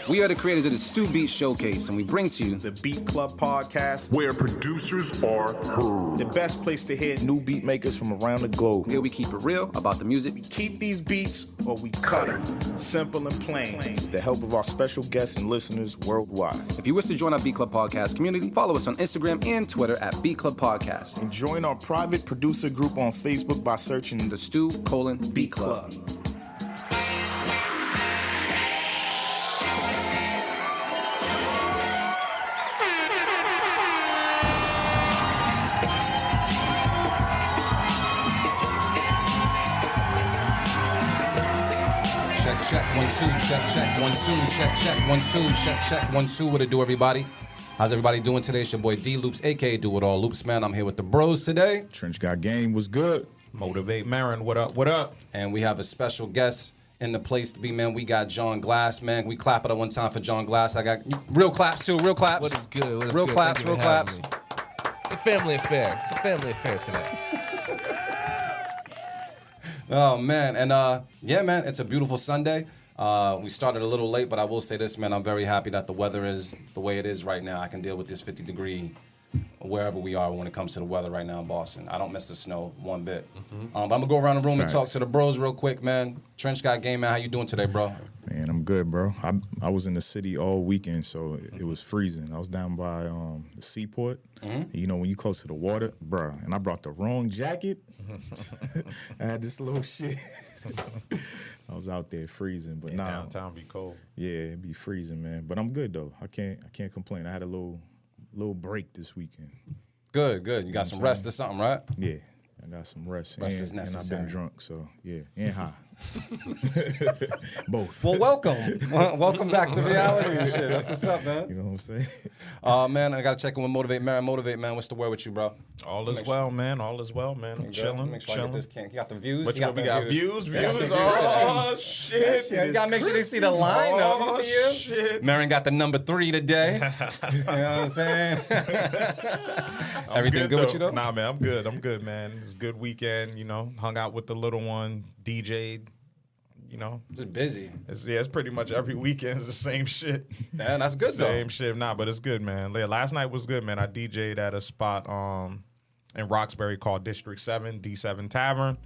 We are the creators of the Stew Beat Showcase, and we bring to you the Beat Club Podcast, where producers are heard. The best place to hear new beat makers from around the globe. Here we keep it real about the music. We keep these beats or we cut them. Simple and plain. With the help of our special guests and listeners worldwide. If you wish to join our Beat Club Podcast community, follow us on Instagram and Twitter at Beat Club Podcast. And join our private producer group on Facebook by searching the Stew:*Beat Club. Check, 1, 2, check, 1, 2, check, 1, 2, check, 1, 2. What it do, everybody? How's everybody doing today? It's your boy D Loops, aka Do It All Loops, man. I'm here with the bros today. Trench Got Game was good. Motivate Marin, what up, what up? And we have a special guest in the place to be, man. We got Jon Glass, man. We clap it up one time for Jon Glass. I got real claps, too, real claps. What is good? What is real good? claps, real claps. It's a family affair. It's a family affair today. Oh, man. And, yeah, man, it's a beautiful Sunday. We started a little late, but I will say this, man. I'm very happy that the weather is the way it is right now. I can deal with this 50-degree wherever we are when it comes to the weather right now in Boston. I don't miss the snow one bit. But I'm going to go around the room and talk to the bros real quick, man. Trench Got Game, man. How you doing today, bro? Man, I'm good, bro. I was in the city all weekend, so it was freezing. I was down by the seaport. You know, when you close to the water, bro. And I brought the wrong jacket. I had this little shit. I was out there freezing, but nah. Downtown be cold. Yeah, it'd be freezing, man. But I'm good though. I can't complain. I had a little break this weekend. Good. You got some rest or something, right? Yeah. I got some rest. Rest is necessary. And I've been drunk, so yeah. And high. Both. Well, welcome. Welcome back to reality and shit. That's what's up, man. You know what I'm saying? Man, I got to check in with Motivate Marin. Motivate, man. What's the word with you, bro? All is well, man. All is well, man. I'm chilling. Make sure I get this can. You got the views? What we got views? Views? Oh, shit. You got to make sure they see the lineup. Oh, You see you? shit. Marin got the number 3 today. You know what I'm saying? Everything good with you, though? Nah, man. I'm good, man. It's a good weekend, you know. Hung out with the little one, DJ'd. You know, just busy. It's pretty much every weekend is the same shit. Man, that's good though. Same shit. Nah, but it's good, man. Last night was good, man. I DJ'd at a spot in Roxbury called District 7, D7 Tavern.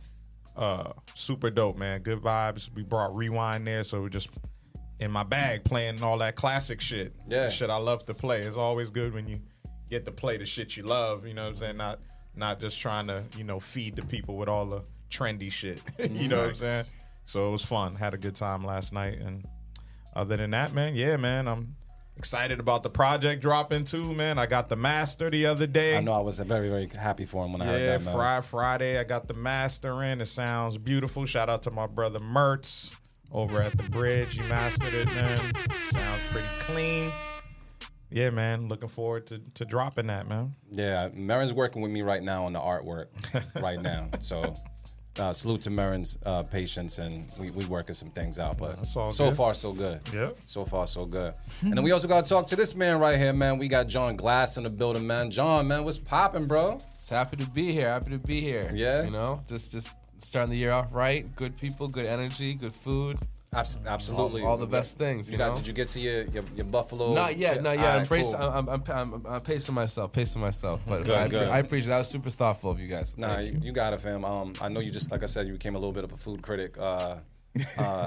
Super dope, man. Good vibes. We brought Rewind there, so we're just in my bag playing all that classic shit. Yeah. The shit I love to play. It's always good when you get to play the shit you love, you know what I'm saying? Not just trying to, you know, feed the people with all the trendy shit. You know what I'm saying? So it was fun. Had a good time last night. And other than that, man, yeah, man, I'm excited about the project dropping too, man. I got the master the other day. I know I was very, very happy for him when I heard that, man. Yeah, Friday, I got the master in. It sounds beautiful. Shout out to my brother Mertz over at the Bridge. He mastered it, man. Sounds pretty clean. Yeah, man, looking forward to dropping that, man. Yeah, Marin's working with me right now on the artwork right now. So salute to Marin's patience, and we working some things out. But so far, so good. Yeah. So far, so good. And then we also got to talk to this man right here, man. We got Jon Glass in the building, man. Jon, man, what's popping, bro? It's happy to be here. Yeah. You know, just starting the year off right. Good people, good energy, good food. Absolutely. All the best things, you know? Did you get to your Buffalo? Not yet. Right, I'm pacing myself. But Good. I appreciate it. That was super thoughtful of you guys. Nah, you got it, fam. I know you just, like I said, you became a little bit of a food critic. I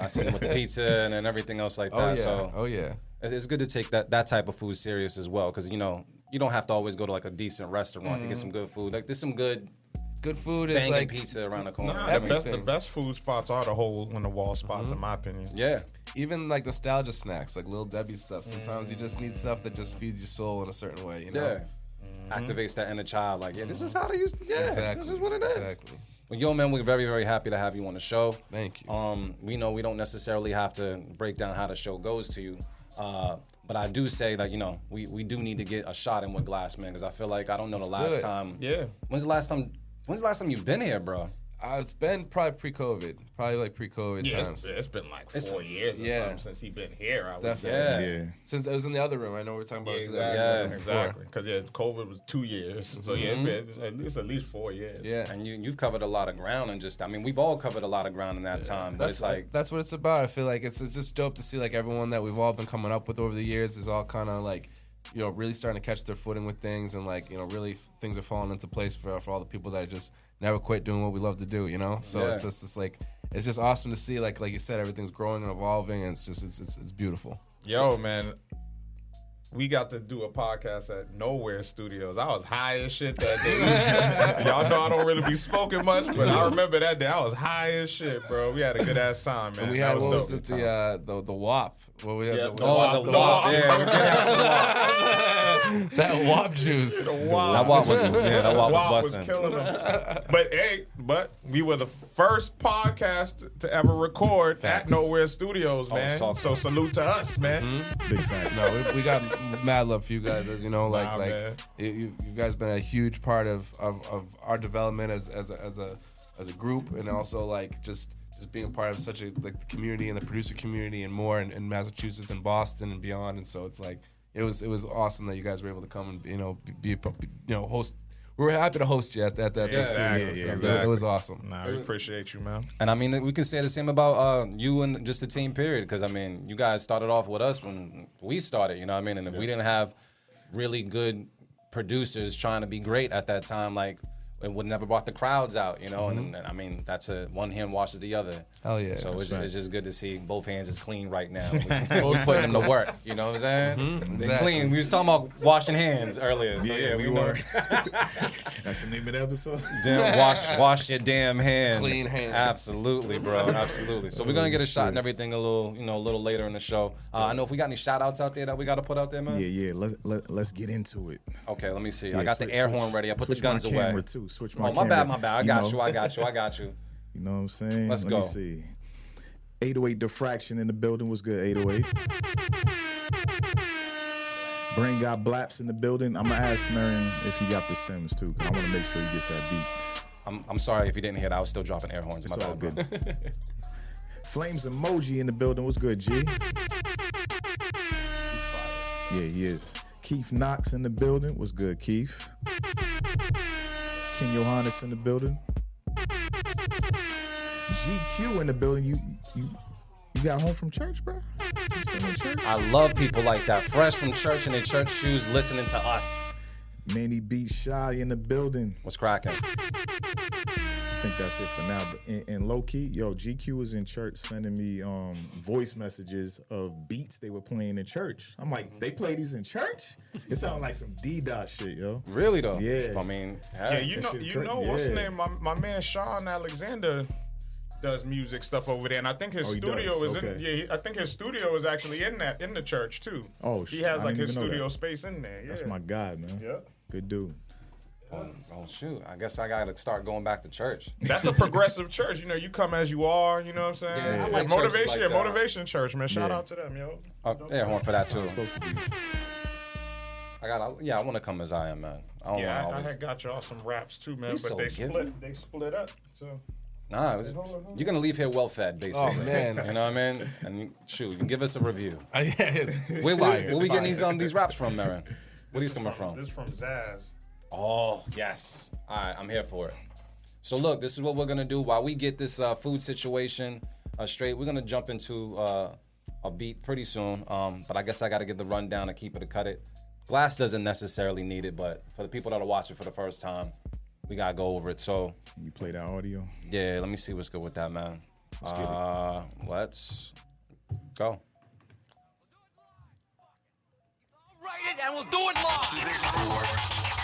seen you with the pizza and everything else like that. Oh, yeah. It's good to take that type of food serious as well, because, you know, you don't have to always go to, like, a decent restaurant to get some good food. Like, there's some good food is like pizza around the corner. The best food spots are the hole in the wall spots, in my opinion. Yeah. Even like nostalgia snacks, like Little Debbie stuff. Sometimes you just need stuff that just feeds your soul in a certain way, you know? Yeah. Activates that inner child. Like, this is how they used to. Yeah, exactly. This is what it is. Exactly. Well, yo, man, we're very, very happy to have you on the show. Thank you. We know we don't necessarily have to break down how the show goes to you. But I do say that, you know, we do need to get a shot in with Glass, man, because I feel like I don't know the last time. Yeah. When's the last time you've been here, bro? It's been probably pre-COVID. Probably like pre-COVID Yeah, times. it's been like 4 years or something since he been here. I would Definitely. say. Yeah. Since it was in the other room. I know we're talking about Exactly. Because COVID was 2 years. So it's at least 4 years. Yeah. And you've covered a lot of ground, and just, I mean, we've all covered a lot of ground in that time. But it's like, that's what it's about. I feel like it's just dope to see like everyone that we've all been coming up with over the years is all kind of like, you know, really starting to catch their footing with things, and like, you know, really things are falling into place for all the people that just never quit doing what we love to do, you know. So it's just like, it's just awesome to see like you said, everything's growing and evolving, and it's just it's beautiful. Yo, man. We got to do a podcast at KnowWhereStudios. I was high as shit that day. Y'all know I don't really be smoking much, but I remember that day I was high as shit, bro. We had a good ass time, man. And we had the WAP. What we had the WAP. Yeah, we did have some WAP. That WAP juice. The WAP. That WAP was was busting. killing them. But we were the first podcast to ever record at KnowWhereStudios, man. So salute to us, man. Big fact. No, we got mad love for you guys, as you know. Man. You guys been a huge part of our development as a group, and also like just being a part of such a like the community and the producer community and more in Massachusetts and Boston and beyond. And so it's like it was awesome that you guys were able to come and be host. We were happy to host you at that. Exactly. It was awesome. Nah, we appreciate you, man. And I mean, we can say the same about you and just the team, period. Because I mean, you guys started off with us when we started, you know what I mean? And if we didn't have really good producers trying to be great at that time, like, it would never brought the crowds out, you know? And I mean, that's one hand washes the other. Hell yeah. So it's just good to see both hands is clean right now. Both putting them to work, you know what I'm saying? They clean. We was talking about washing hands earlier. So yeah, we were. That's the name of the episode. Damn, wash your damn hands. Clean hands. Absolutely, bro. Absolutely. So we're gonna get a shot and everything a little later in the show. I know if we got any shout outs out there that we gotta put out there, man. Yeah. Let's get into it. Okay, let me see. Yeah, I got the air horn ready. I put the guns my away. Camera too. Switch my my camera. bad. I got you. You know what I'm saying? Let's Let go. me see. 808 diffraction in the building was good. 808. Brain got blaps in the building. I'm gonna ask Marion if he got the stems too, because I want to make sure he gets that beat. I'm sorry if you didn't hear that. I was still dropping air horns. It's My all bad. good. Flames emoji in the building was good. G. Yeah, he is. Keith Knox in the building was good. Keith. King Johannes in the building. GQ in the building. You got home from church, bro? You still in church? I love people like that, fresh from church in their church shoes, listening to us. Manny Beat Shy in the building. What's cracking? I think that's it for now. But in low key, GQ was in church sending me voice messages of beats they were playing in church. I'm like, they play these in church? It sounds like some D-Dot shit, yo. Really though? Yeah. I mean, Yeah, you know what's the name? My man Sean Alexander does music stuff over there, and I think his studio is I think his studio is actually in the church too. Oh, he has I like didn't his even know studio that. space in there. Yeah. That's my guy, man. Yeah. Good dude. Oh shoot! I guess I gotta start going back to church. That's a progressive church. You know, you come as you are. You know what I'm saying? Yeah, I like motivation. churches like that. Motivation church, man. Shout out to them, yo. Air horn for that too. Supposed to be. I want to come as I am, man. I don't Yeah, want I to had got y'all some raps too, man. He's But so they giving. split up. So Nah, you're gonna leave here well fed, basically. Oh, man. You know what I mean? And shoot, you can give us a review. Where Where we getting these raps from, Marin? Where these coming from? This is from Zaz. Oh, yes. All right, I'm here for it. So look, this is what we're gonna do while we get this food situation straight. We're gonna jump into a beat pretty soon. But I guess I gotta give the rundown and keep it to cut it. Glass doesn't necessarily need it, but for the people that are watching for the first time, we gotta go over it. So You play that audio? yeah, let me see what's good with that, man. Let's go. Write it and we'll do it live.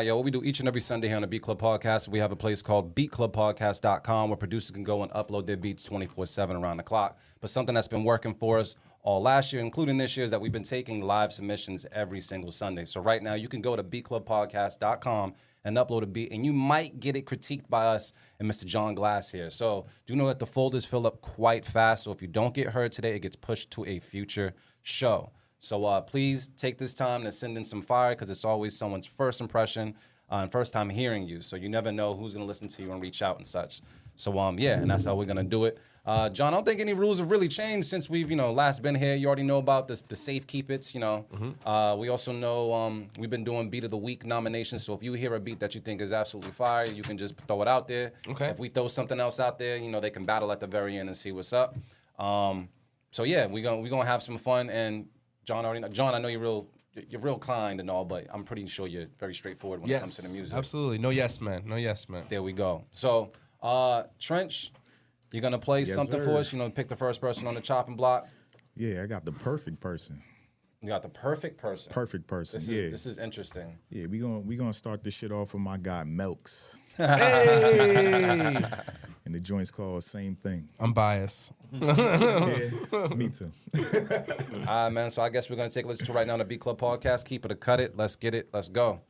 What we do each and every Sunday here on the Beat Club Podcast, we have a place called beatclubpodcast.com where producers can go and upload their beats 24/7 around the clock. But something that's been working for us all last year, including this year, is that we've been taking live submissions every single Sunday. So right now, you can go to beatclubpodcast.com and upload a beat, and you might get it critiqued by us and Mr. Jon Glass here. So do know that the folders fill up quite fast. So if you don't get heard today, it gets pushed to a future show. So please take this time to send in some fire, because it's always someone's first impression and first time hearing you. So you never know who's going to listen to you and reach out and such. So yeah, and that's how we're going to do it. John, I don't think any rules have really changed since we've, last been here. You already know about this, the safe keep it's, We also know we've been doing Beat of the Week nominations. So if you hear a beat that you think is absolutely fire, you can just throw it out there. Okay. If we throw something else out there, they can battle at the very end and see what's up. So yeah, we're gonna have some fun. And John, I know you're real kind and all, but I'm pretty sure you're very straightforward when it comes to the music. Absolutely. No yes man. There we go. So Trench, you're going to play something for us? Pick the first person on the chopping block? Yeah, I got the perfect person. You got the perfect person? Perfect person, This is interesting. Yeah, we gonna start this shit off with my guy, Melks. Hey! And the joint's called Same Thing. I'm biased. Yeah, me too. All right, man. So I guess we're going to take a listen to right now on the Beat Club Podcast. Keep it or cut it. Let's get it. Let's go.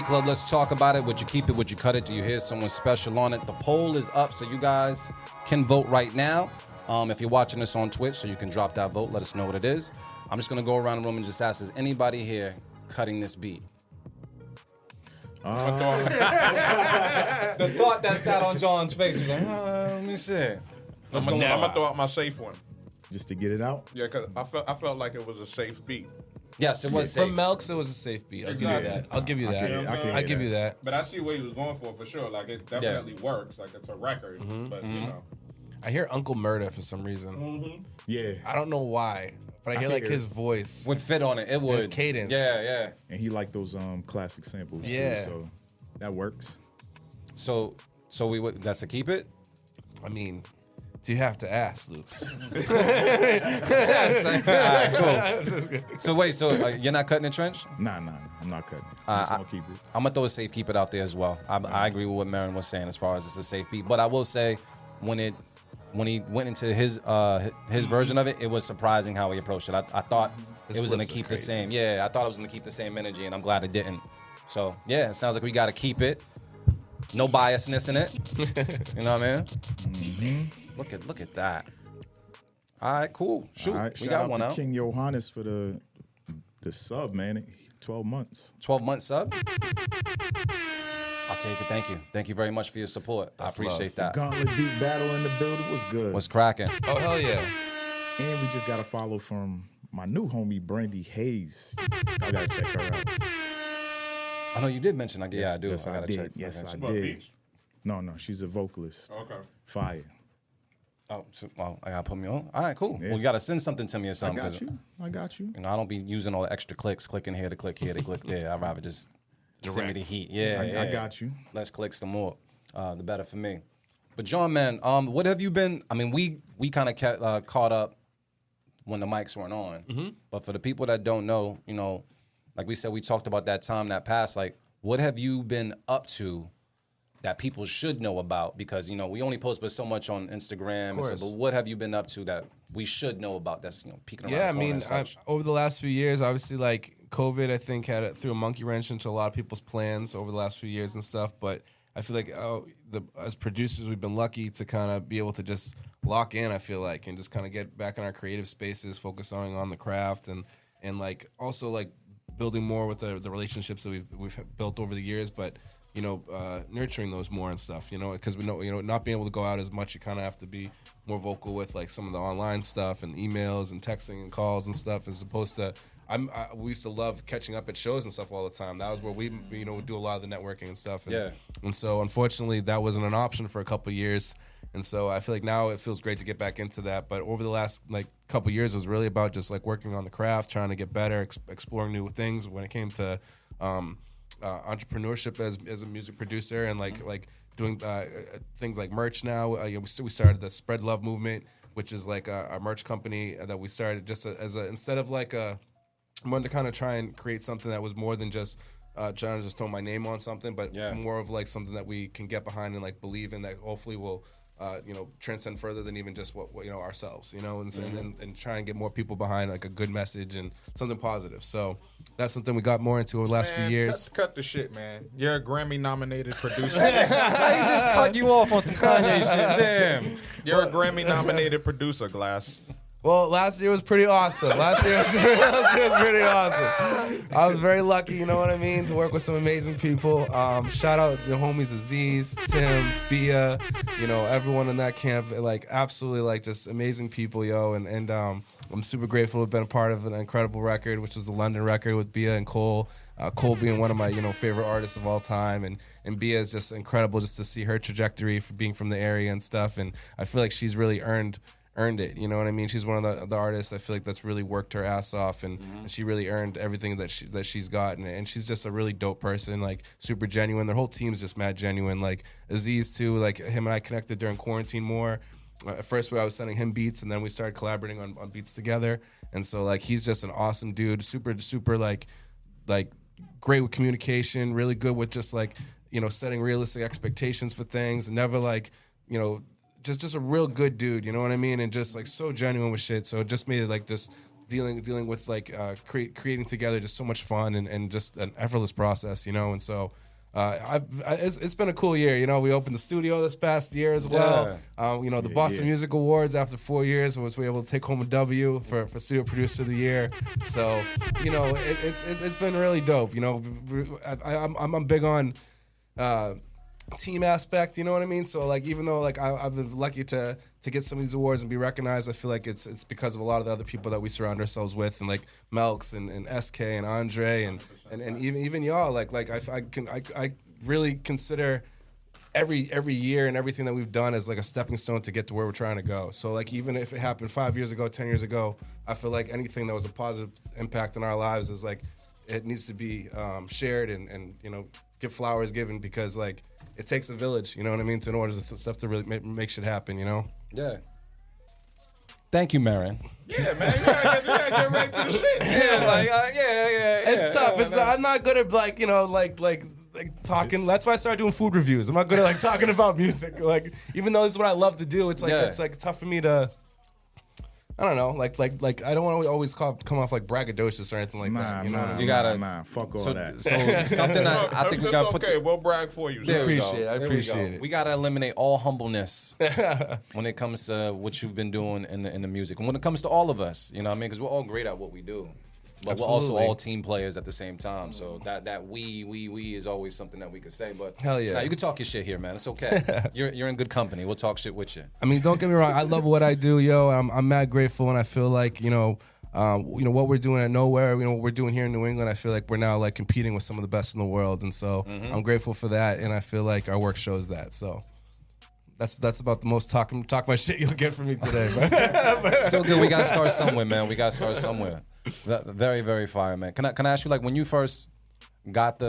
Club, let's talk about it. Would you keep it? Would you cut it? Do you hear someone special on it? The poll is up, so you guys can vote right now. If you're watching this on Twitch, so you can drop that vote. Let us know what it is. I'm just going to go around the room and just ask, is anybody here cutting this beat? The thought that sat on John's face was like, let me see. I'm gonna throw out my safe one. Just to get it out? Yeah, because I felt like it was a safe beat. Yes, it was safe. From Melks, it was a safe beat. I'll give you that. I'll give you that. I'll give you that. But I see what he was going for sure. Like, it definitely works. Like, it's a record. But, I hear Uncle Murda for some reason. Yeah. I don't know why, but I hear like his voice would fit on it. It would. His cadence. Yeah. And he liked those classic samples too, so that works. So that's a keep it? I mean, do you have to ask, Luke? Cool. So wait, you're not cutting the Trench? Nah, I'm not cutting. I'm just gonna keep it. I'm gonna throw a safe keep it out there as well. I agree with what Marin was saying as far as it's a safe beat, but I will say when he went into his version of it, it was surprising how he approached it. I thought it was gonna keep the same. Yeah, I thought it was gonna keep the same energy, and I'm glad it didn't. So yeah, it sounds like we gotta keep it. No biasness in it. You know what I mean? Mm-hmm. Look at that. All right, cool. Shoot, all right, we got one out. out. King Johannes for the sub, man. 12 months. 12-month sub. I'll take it. Thank you very much for your support. I appreciate that. Gauntlet beat battle in the building was good. What's cracking? Oh hell yeah! And we just got a follow from my new homie Brandy Hayes. I gotta check her out. I know you did mention. I do. Yes, I gotta check. Yes, I What, did. beats? No, she's a vocalist. Okay. Fire. Oh, I gotta put me on. All right, cool. Yeah. Well, you gotta send something to me or something. I got you. I don't be using all the extra clicks, clicking here to click here to click there. I'd rather just send me the heat. Yeah, I got you. Less clicks, the more, the better for me. But John, man, what have you been? I mean, we kind of caught up when the mics weren't on. Mm-hmm. But for the people that don't know, like we said, we talked about that time that passed. Like, what have you been up to that people should know about? Because, we only post but so much on Instagram. And so, but what have you been up to that we should know about that's, peeking around the corner and such? Over the last few years, obviously, like, COVID, I think, threw a monkey wrench into a lot of people's plans over the last few years and stuff. But I feel like as producers, we've been lucky to kind of be able to just lock in, I feel like, and just kind of get back in our creative spaces, focusing on the craft and like, also, like, building more with the relationships that we've built over the years, but nurturing those more and stuff, because we know, not being able to go out as much, you kind of have to be more vocal with like some of the online stuff and emails and texting and calls and stuff, as opposed to we used to love catching up at shows and stuff all the time. That was where we would do a lot of the networking and stuff. And so unfortunately that wasn't an option for a couple of years. And so I feel like now it feels great to get back into that. But over the last like couple of years, it was really about just like working on the craft, trying to get better, exploring new things when it came to entrepreneurship as a music producer, and like doing things like merch now. We started the Spread Love movement, which is like a merch company that we started just instead of like I wanted to kind of try and create something that was more than just trying to just throw my name on something, but more of like something that we can get behind and like believe in, that hopefully will transcend further than even just what ourselves, and try and get more people behind like a good message and something positive. So that's something we got more into over the last few years. Cut the shit, man. You're a Grammy nominated producer. He just cut you off on some Kanye shit. Damn. You're a Grammy nominated producer, Glass. Well, last year was pretty awesome. Last year was pretty awesome. I was very lucky, you know what I mean, to work with some amazing people. Shout out the homies Aziz, Tim, Bia, everyone in that camp. Like, absolutely, like, just amazing people, yo. And I'm super grateful to have been a part of an incredible record, which was the London record with Bia and Cole. Cole being one of my, favorite artists of all time. And Bia is just incredible just to see her trajectory for being from the area and stuff. And I feel like she's really earned it, you know what I mean? She's one of the artists I feel like that's really worked her ass off, and she really earned everything that she's gotten. And she's just a really dope person, like super genuine. Their whole team's just mad genuine. Like Aziz too, like him and I connected during quarantine more. At first I was sending him beats, and then we started collaborating on beats together. And so like he's just an awesome dude, super like great with communication, really good with just like, setting realistic expectations for things, and never like, just a real good dude, you know what I mean? And just like so genuine with shit. So it just made it like just dealing with like creating together just so much fun and just an effortless process, And so it's been a cool year. We opened the studio this past year as well. The Boston Music Awards after 4 years was we able to take home a W for Studio Producer of the Year. So it's been really dope. I'm big on team aspect, you know what I mean? So like even though like I've been lucky to get some of these awards and be recognized, I feel like it's because of a lot of the other people that we surround ourselves with, and like Melks and SK and Andre and even y'all, like I really consider every year and everything that we've done as like a stepping stone to get to where we're trying to go. So like even if it happened 5 years ago, 10 years ago, I feel like anything that was a positive impact in our lives is like it needs to be shared and get flowers given, because like it takes a village, you know what I mean, in order for stuff to really make shit happen, Yeah. Thank you, Marin. Yeah, man. You gotta get right to the shit. Yeah, It's tough. I'm not good at like talking. That's why I started doing food reviews. I'm not good at like talking about music. Like even though this is what I love to do, it's like tough for me to. I don't know, like I don't want to always come off like braggadocious or anything like that. You gotta fuck all that. So something I think we gotta put. Okay, we'll brag for you. There we go. I appreciate it. We gotta eliminate all humbleness when it comes to what you've been doing in the music, and when it comes to all of us, you know what I mean? Because we're all great at what we do. But Absolutely. we're also all team players at the same time. So that we is always something that we could say. But hell yeah, you can talk your shit here, man. It's okay. You're in good company. We'll talk shit with you. I mean, don't get me wrong. I love what I do, yo. I'm mad grateful, and I feel like what we're doing at Nowhere, what we're doing here in New England. I feel like we're now like competing with some of the best in the world, and so I'm grateful for that. And I feel like our work shows that. So. That's about the most talk my shit you'll get from me today, but still good. We gotta start somewhere, man. We gotta start somewhere. Very, very fire, man. Can I ask you, like, when you first got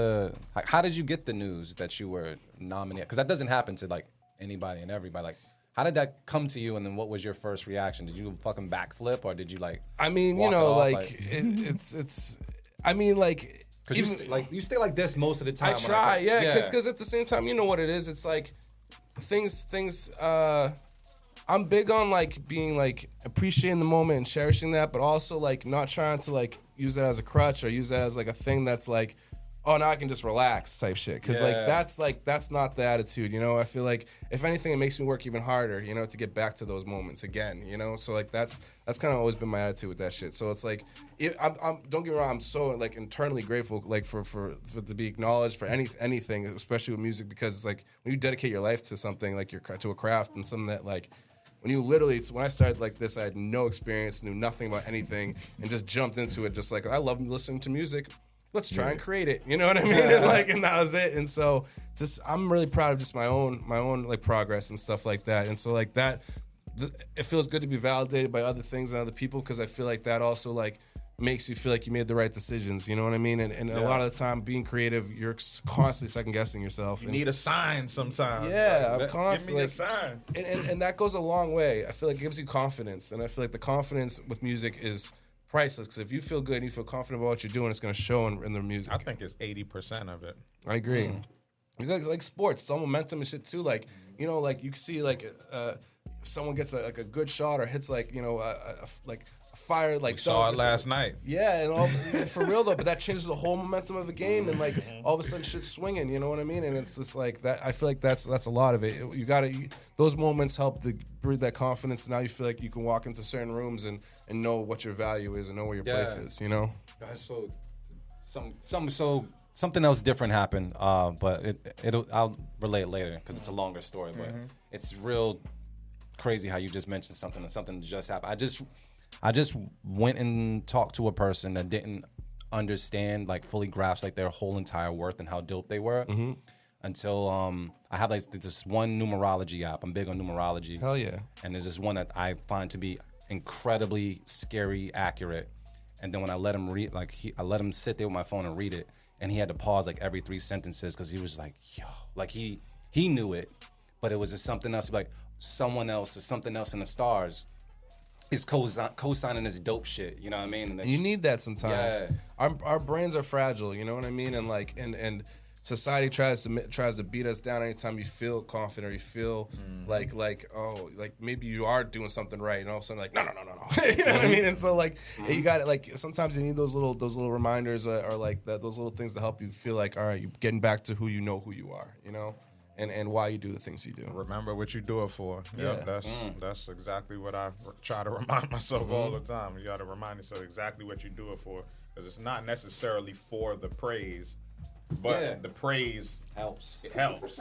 how did you get the news that you were nominated? Because that doesn't happen to like anybody and everybody. Like, how did that come to you? And then what was your first reaction? Did you fucking backflip, or did you like? I mean, walk it off, it's. I mean, like. Because you stay like this most of the time. I try, because at the same time, you know what it is. It's like things. I'm big on like being like appreciating the moment and cherishing that, but also like not trying to like use that as a crutch or use that as like a thing that's like, oh, now I can just relax type shit. Because that's not the attitude, you know. I feel like if anything, it makes me work even harder, you know, to get back to those moments again, you know. So like that's kind of always been my attitude with that shit. So it's like, I'm don't get me wrong, I'm so like internally grateful like for to be acknowledged for anything, especially with music, because it's like when you dedicate your life to something like to a craft and something that like. When I started like this, I had no experience, knew nothing about anything, and just jumped into it. Just like I love listening to music, let's try and create it. You know what I mean? And that was it. And so, I'm really proud of just my own like progress and stuff like that. And so like that, it feels good to be validated by other things and other people, because I feel like that also like makes you feel like you made the right decisions. You know what I mean? And a lot of the time, being creative, you're constantly second guessing yourself. You need a sign sometimes. Yeah, like, I'm constantly. Give me a sign. And that goes a long way. I feel like it gives you confidence, and I feel like the confidence with music is priceless. Because if you feel good and you feel confident about what you're doing, it's going to show in the music. I think it's 80% of it. I agree. Like sports, it's all momentum and shit too. Like, you know, like you can see like someone gets a good shot or hits like, you know, like a fire like. We saw it last night. Yeah, and all for real though. But that changes the whole momentum of the game, and like all of a sudden shit's swinging. You know what I mean? And it's just like that. I feel like that's a lot of it. You got to those moments help to breed that confidence. Now you feel like you can walk into certain rooms and know what your value is and know where your place is. You know. So something else different happened, but I'll relate it later because it's a longer story. But it's real crazy how you just mentioned something just happened. I just went and talked to a person that didn't understand, like fully grasp like their whole entire worth and how dope they were. Until I have like this one numerology app. I'm big on numerology. Hell yeah. And there's this one that I find to be incredibly scary accurate. And then when I let him read, like I let him sit there with my phone and read it, and he had to pause like every 3 sentences because he was like, yo, like he knew it, but it was just something else. Like someone else or something else in the stars is co-signing this dope shit. You know what I mean? And you need that sometimes. Yeah. Our brains are fragile. You know what I mean? And like and society tries to beat us down anytime you feel confident or you feel like maybe you are doing something right, and all of a sudden like no. You know what I mean? And so like you got it. Like sometimes you need those little reminders or like those little things to help you feel like, all right, you're getting back to who you are. You know. And why you do the things you do. Remember what you do it for. Yeah, that's exactly what I try to remind myself all the time. You got to remind yourself exactly what you do it for, because it's not necessarily for the praise, but the praise helps. It helps.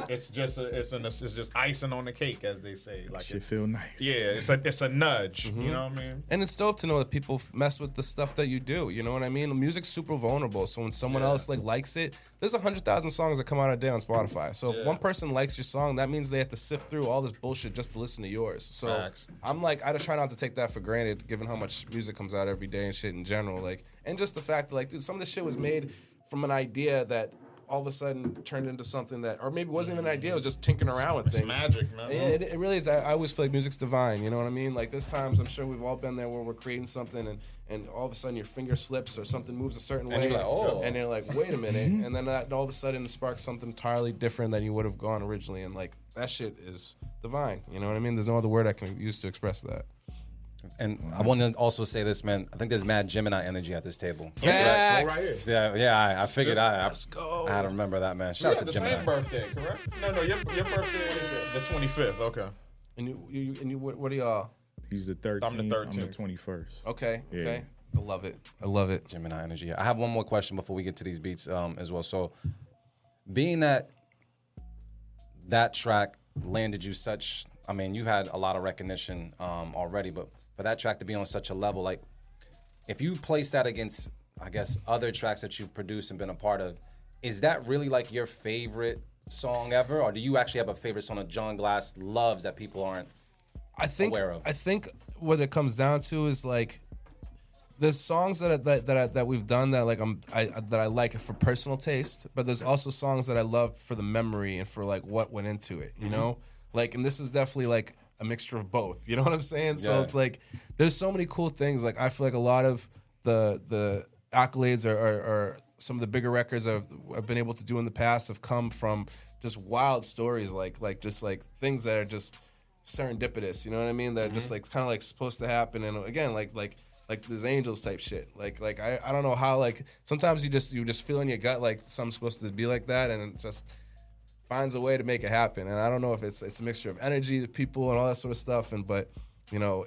It's just icing on the cake, as they say. Like it feel nice. Yeah, it's a nudge. You know what I mean? And it's dope to know that people mess with the stuff that you do. You know what I mean? The music's super vulnerable. So when someone else like likes it, there's 100,000 songs that come out a day on Spotify. So if one person likes your song, that means they have to sift through all this bullshit just to listen to yours. So Facts. I'm like, I just try not to take that for granted, given how much music comes out every day and shit in general. Like, and just the fact that like, dude, some of this shit was made from an idea that all of a sudden turned into something that, or maybe wasn't even an idea, it was just tinkering around with things. Magic, man. It really is. I always feel like music's divine, you know what I mean? Like there's times, I'm sure we've all been there where we're creating something and all of a sudden your finger slips or something moves a certain way. You're like, oh. And you're like, wait a minute. And then that all of a sudden sparks something entirely different than you would have gone originally. And like, that shit is divine, you know what I mean? There's no other word I can use to express that. And I want to also say this, man. I think there's mad Gemini energy at this table. Facts. Yeah. I figured Let's go. I had to remember that, man. Shout out to the Gemini. same birthday, correct? No, your birthday is the 25th. Okay. And you what are y'all? He's the 13th. I'm the 13th. I'm the 21st. Okay. Yeah. Okay. I love it. Gemini energy. I have one more question before we get to these beats as well. So, being that track landed you such, I mean, you had a lot of recognition already, but for that track to be on such a level, like, if you place that against, I guess, other tracks that you've produced and been a part of, is that really like your favorite song ever, or do you actually have a favorite song that Jon Glass loves that people aren't aware of? I think what it comes down to is like, there's songs that we've done that like that I like for personal taste, but there's also songs that I love for the memory and for like what went into it, you know? Like, and this is definitely like a mixture of both, you know what I'm saying? So it's like, there's so many cool things. Like, I feel like a lot of the accolades are some of the bigger records I've been able to do in the past have come from just wild stories, like things that are just serendipitous. You know what I mean? That are just like kind of like supposed to happen. And again, like there's angels type shit. Like I don't know how, like sometimes you just feel in your gut like something's supposed to be like that, and it just finds a way to make it happen. And I don't know if it's a mixture of energy, the people, and all that sort of stuff. But you know,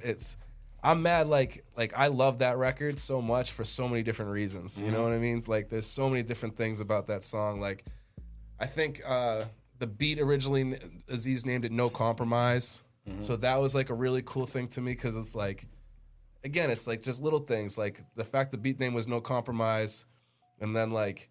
I'm mad. Like I love that record so much for so many different reasons. You know what I mean? Like there's so many different things about that song. Like I think the beat originally Aziz named it "No Compromise," so that was like a really cool thing to me because it's like. Again, it's like just little things, like the fact the beat name was No Compromise, and then like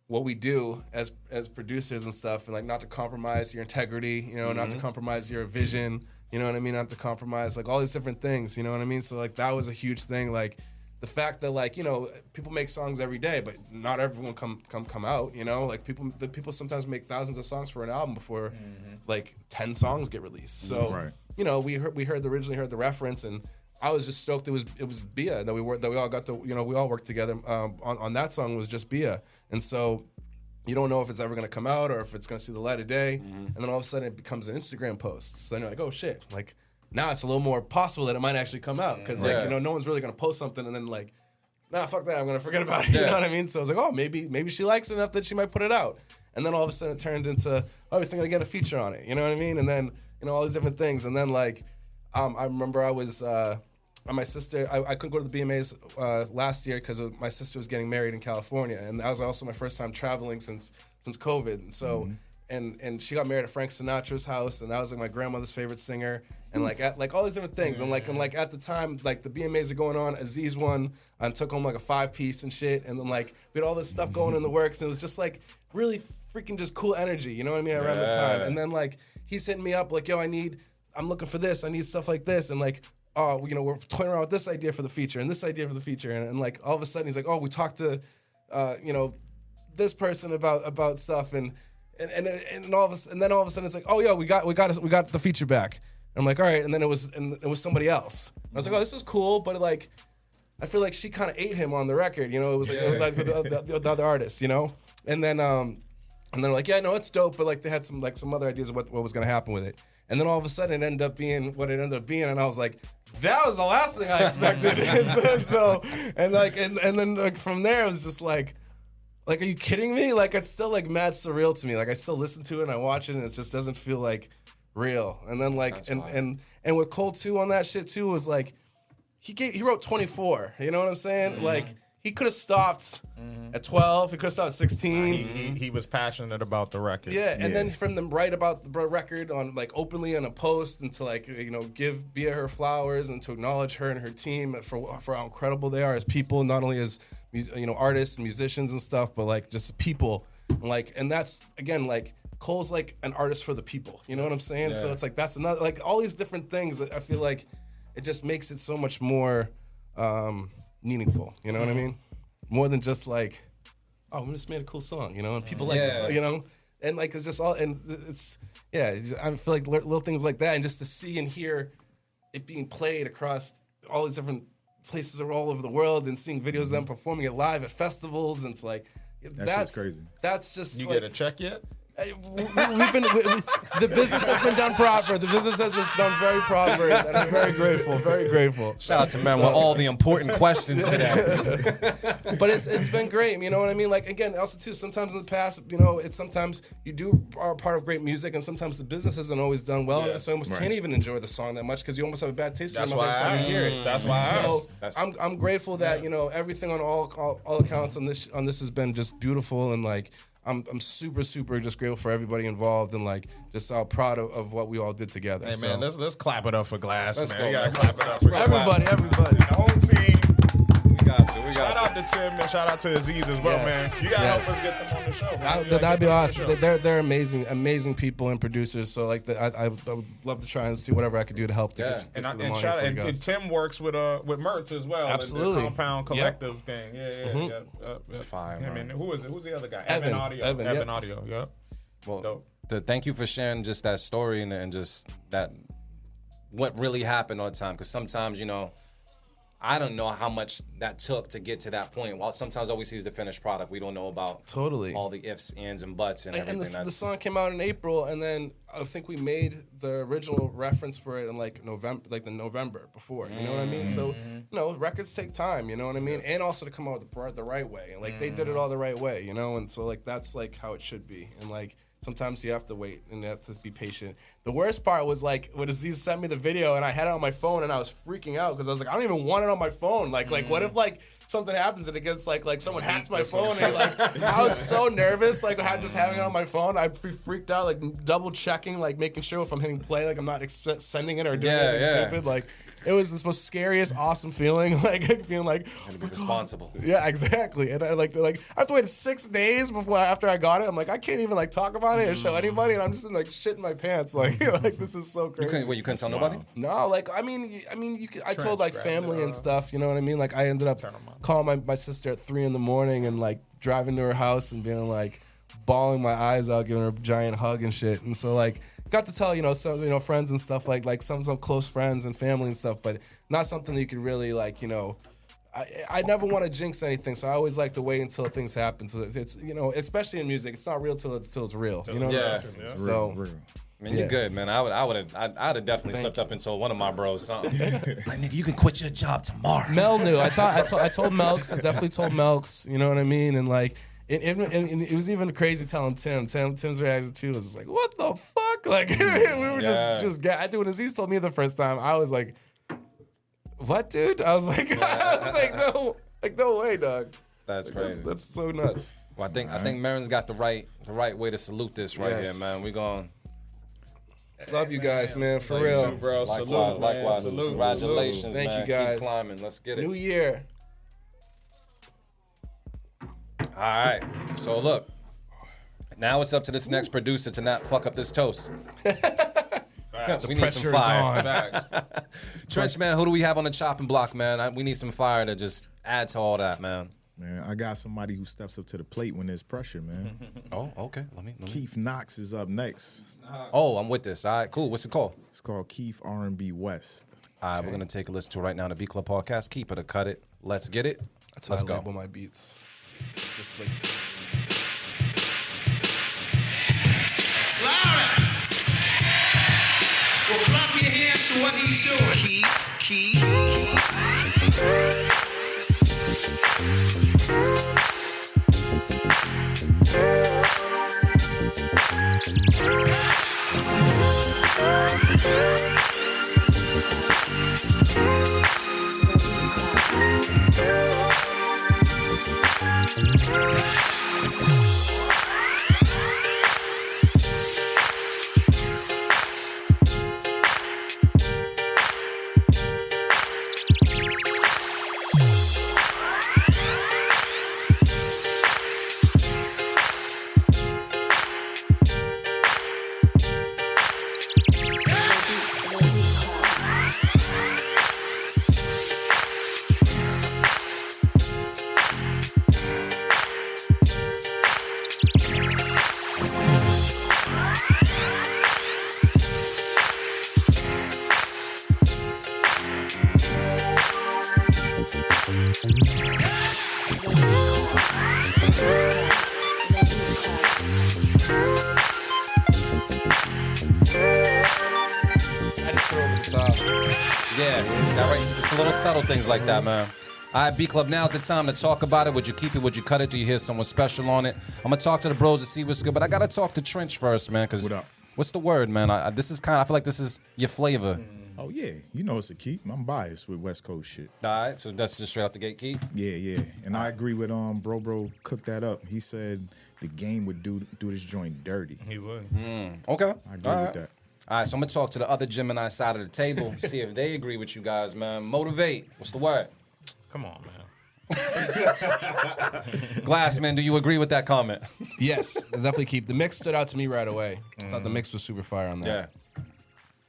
what we do as producers and stuff, and like not to compromise your integrity, you know, not to compromise your vision, you know what I mean, not to compromise like all these different things, you know what I mean. So like that was a huge thing. Like the fact that like, you know, people make songs every day, but not everyone come out, you know, like people sometimes make thousands of songs for an album before like 10 songs get released. So you know, we originally heard the reference, and I was just stoked it was Bia that we all got to, you know, we all worked together on that song. Was just Bia. And so you don't know if it's ever going to come out or if it's going to see the light of day. And then all of a sudden it becomes an Instagram post. So then you're like, oh shit, like now it's a little more possible that it might actually come out because like, you know, no one's really going to post something and then like, nah, fuck that, I'm going to forget about it. You know what I mean? So I was like, oh, maybe she likes it enough that she might put it out. And then all of a sudden it turned into, oh, we're thinking of getting a feature on it. You know what I mean? And then, you know, all these different things. And then like, I remember I was, my sister, I couldn't go to the BMAs last year because my sister was getting married in California, and that was also my first time traveling since COVID. And so, and she got married at Frank Sinatra's house, and that was like my grandmother's favorite singer, and like all these different things. And like at the time, like the BMAs are going on, Aziz won and took home like a 5-piece and shit, and then like we had all this stuff going in the works, and it was just like really freaking just cool energy, you know what I mean, around the time. And then like he's hitting me up like, yo, I'm looking for this, I need stuff like this, and like, oh, you know, we're toying around with this idea for the feature and this idea for the feature, and like all of a sudden he's like, oh, we talked to, you know, this person about stuff, and then all of a sudden it's like, oh yeah, we got the feature back. And I'm like, all right, and then it was somebody else. I was like, oh, this is cool, but like, I feel like she kind of ate him on the record, you know. It was like the other artist, you know, and then they're like, yeah, no, it's dope, but like they had some other ideas of what was gonna happen with it. And then all of a sudden it ended up being what it ended up being, and I was like, that was the last thing I expected. and then like from there it was just like, are you kidding me? Like it's still like mad surreal to me. Like I still listen to it and I watch it and it just doesn't feel like real. And then like and with Cole too on that shit too was like he wrote 24. You know what I'm saying? Like he could have stopped at 12. He could have stopped at 16. He was passionate about the record. Yeah, and then from them write about the record on like openly in a post, and to like, you know, give Bia her flowers and to acknowledge her and her team for how incredible they are as people, not only as, you know, artists and musicians and stuff, but like just people. Like, and that's again like Cole's like an artist for the people. You know what I'm saying? Yeah. So it's like that's another, like all these different things. I feel like it just makes it so much more meaningful, you know what I mean? More than just like, oh, we just made a cool song, you know, and people like this, you know, and like it's just all, and it's, yeah, I feel like little things like that, and just to see and hear it being played across all these different places all over the world, and seeing videos of them performing it live at festivals, and it's like, that's crazy. That's just you like, get a check yet? The business has been done proper. The business has been done very proper, and I'm very grateful. Very grateful. Shout out to men with all the important questions today. But it's been great. You know what I mean? Like again, also too. Sometimes in the past, you know, it's sometimes you are part of great music, and sometimes the business isn't always done well, and so you almost can't even enjoy the song that much because you almost have a bad taste in your mouth every time you hear it. That's why. So I'm grateful that, you know, everything on all accounts on this has been just beautiful, and like. I'm super just grateful for everybody involved, and like just so proud of what we all did together. Hey so. Man, let's clap it up for Glass, let's man. Go, we gotta clap it up for everybody. The whole team. We got to. Shout out to Tim and shout out to Aziz as well, man. You gotta help us get them on the show. That'd be awesome. They're amazing people and producers. So like I would love to try and see whatever I could do to help. And Tim works with Mertz as well. Absolutely. The Compound Collective thing. Yeah. Fine. Him and who is it? Who's the other guy? Evan Audio. Yeah. Well, thank you for sharing just that story and just that what really happened all the time. Because sometimes, you know, I don't know how much that took to get to that point. While sometimes all we see is the finished product, we don't know about Totally all the ifs, ands, and buts and everything. And the song came out in April, and then I think we made the original reference for it in like November, like the November before. You know what I mean? So, you know, records take time. You know what I mean? And also to come out the right way. And like they did it all the right way. You know, and so like that's like how it should be. And like sometimes you have to wait and you have to be patient. The worst part was like when Aziz sent me the video and I had it on my phone and I was freaking out because I was like, I don't even want it on my phone. Like what if like something happens and it gets like someone hacks my phone and like I was so nervous like just having it on my phone. I freaked out, like double checking, like making sure if I'm hitting play, like I'm not sending it or doing anything stupid. Like it was the most scariest, awesome feeling, like being like to be responsible. Yeah, exactly. And I I have to wait 6 days after I got it. I'm like, I can't even like talk about it or show anybody, and I'm just in like shit in my pants. Like this is so crazy. You couldn't tell nobody? No, like I mean, you could, I told like family and stuff. You know what I mean? Like I ended up calling my sister at 3 a.m. and like driving to her house and being like bawling my eyes out, giving her a giant hug and shit. And so like got to tell some friends and stuff like some close friends and family and stuff, but not something that you could really like I never want to jinx anything, so I always like to wait until things happen. So it's especially in music, it's not real till it's real. You know what I'm saying? Yeah. So. Real. Man, you're good, man. I'd have definitely slipped up and told one of my bros something. Like, nigga, you can quit your job tomorrow. Mel knew. I told Melks. I definitely told Melks. You know what I mean? And like, it was even crazy telling Tim. Tim's reaction too was just like, "What the fuck?" Like we were just. I think when Aziz told me the first time, I was like, "What, dude?" I was like, no way, dog. That's crazy. That's so nuts. Well, I think Marin's got the right way to salute this here, man. We going. Love you guys, man, for Love real. you too, bro. Likewise. Salute. Congratulations, Thank man. you, guys. Keep climbing. Let's get it. New year. All right. So look, now it's up to this next producer to not fuck up this toast. We need some fire. Trench, man, who do we have on the chopping block, man? We need some fire to just add to all that, man. Man, I got somebody who steps up to the plate when there's pressure, man. Oh, okay. Let me. Keith Knox is up next. Oh, I'm with this. All right, cool. What's it called? It's called Keith R&B West. All right, we're going to take a listen to it right now on the Beat Club Podcast. Keep it or cut it. Let's get it. That's Let's how I go. label my beats. Just like. Louder! Well, clap your hands to what he's doing. Keith. Just little subtle things like that, man. All right, B Club, now's the time to talk about it. Would you keep it? Would you cut it? Do you hear someone special on it? I'm going to talk to the bros to see what's good, but I got to talk to Trench first, man, because What up? What's the word, man? I feel like this is your flavor. Oh, yeah. You know it's a keep. I'm biased with West Coast shit. All right, so that's just straight out the gate, keep? Yeah. And I agree with Bro cooked that up. He said the game would do this joint dirty. He would. Okay. I agree with that. All right, so I'm going to talk to the other Gemini side of the table, see if they agree with you guys, man. Motivate. What's the word? Come on, man. Glass, man, do you agree with that comment? Yes, definitely keep. The mix stood out to me right away. I thought the mix was super fire on that. Yeah.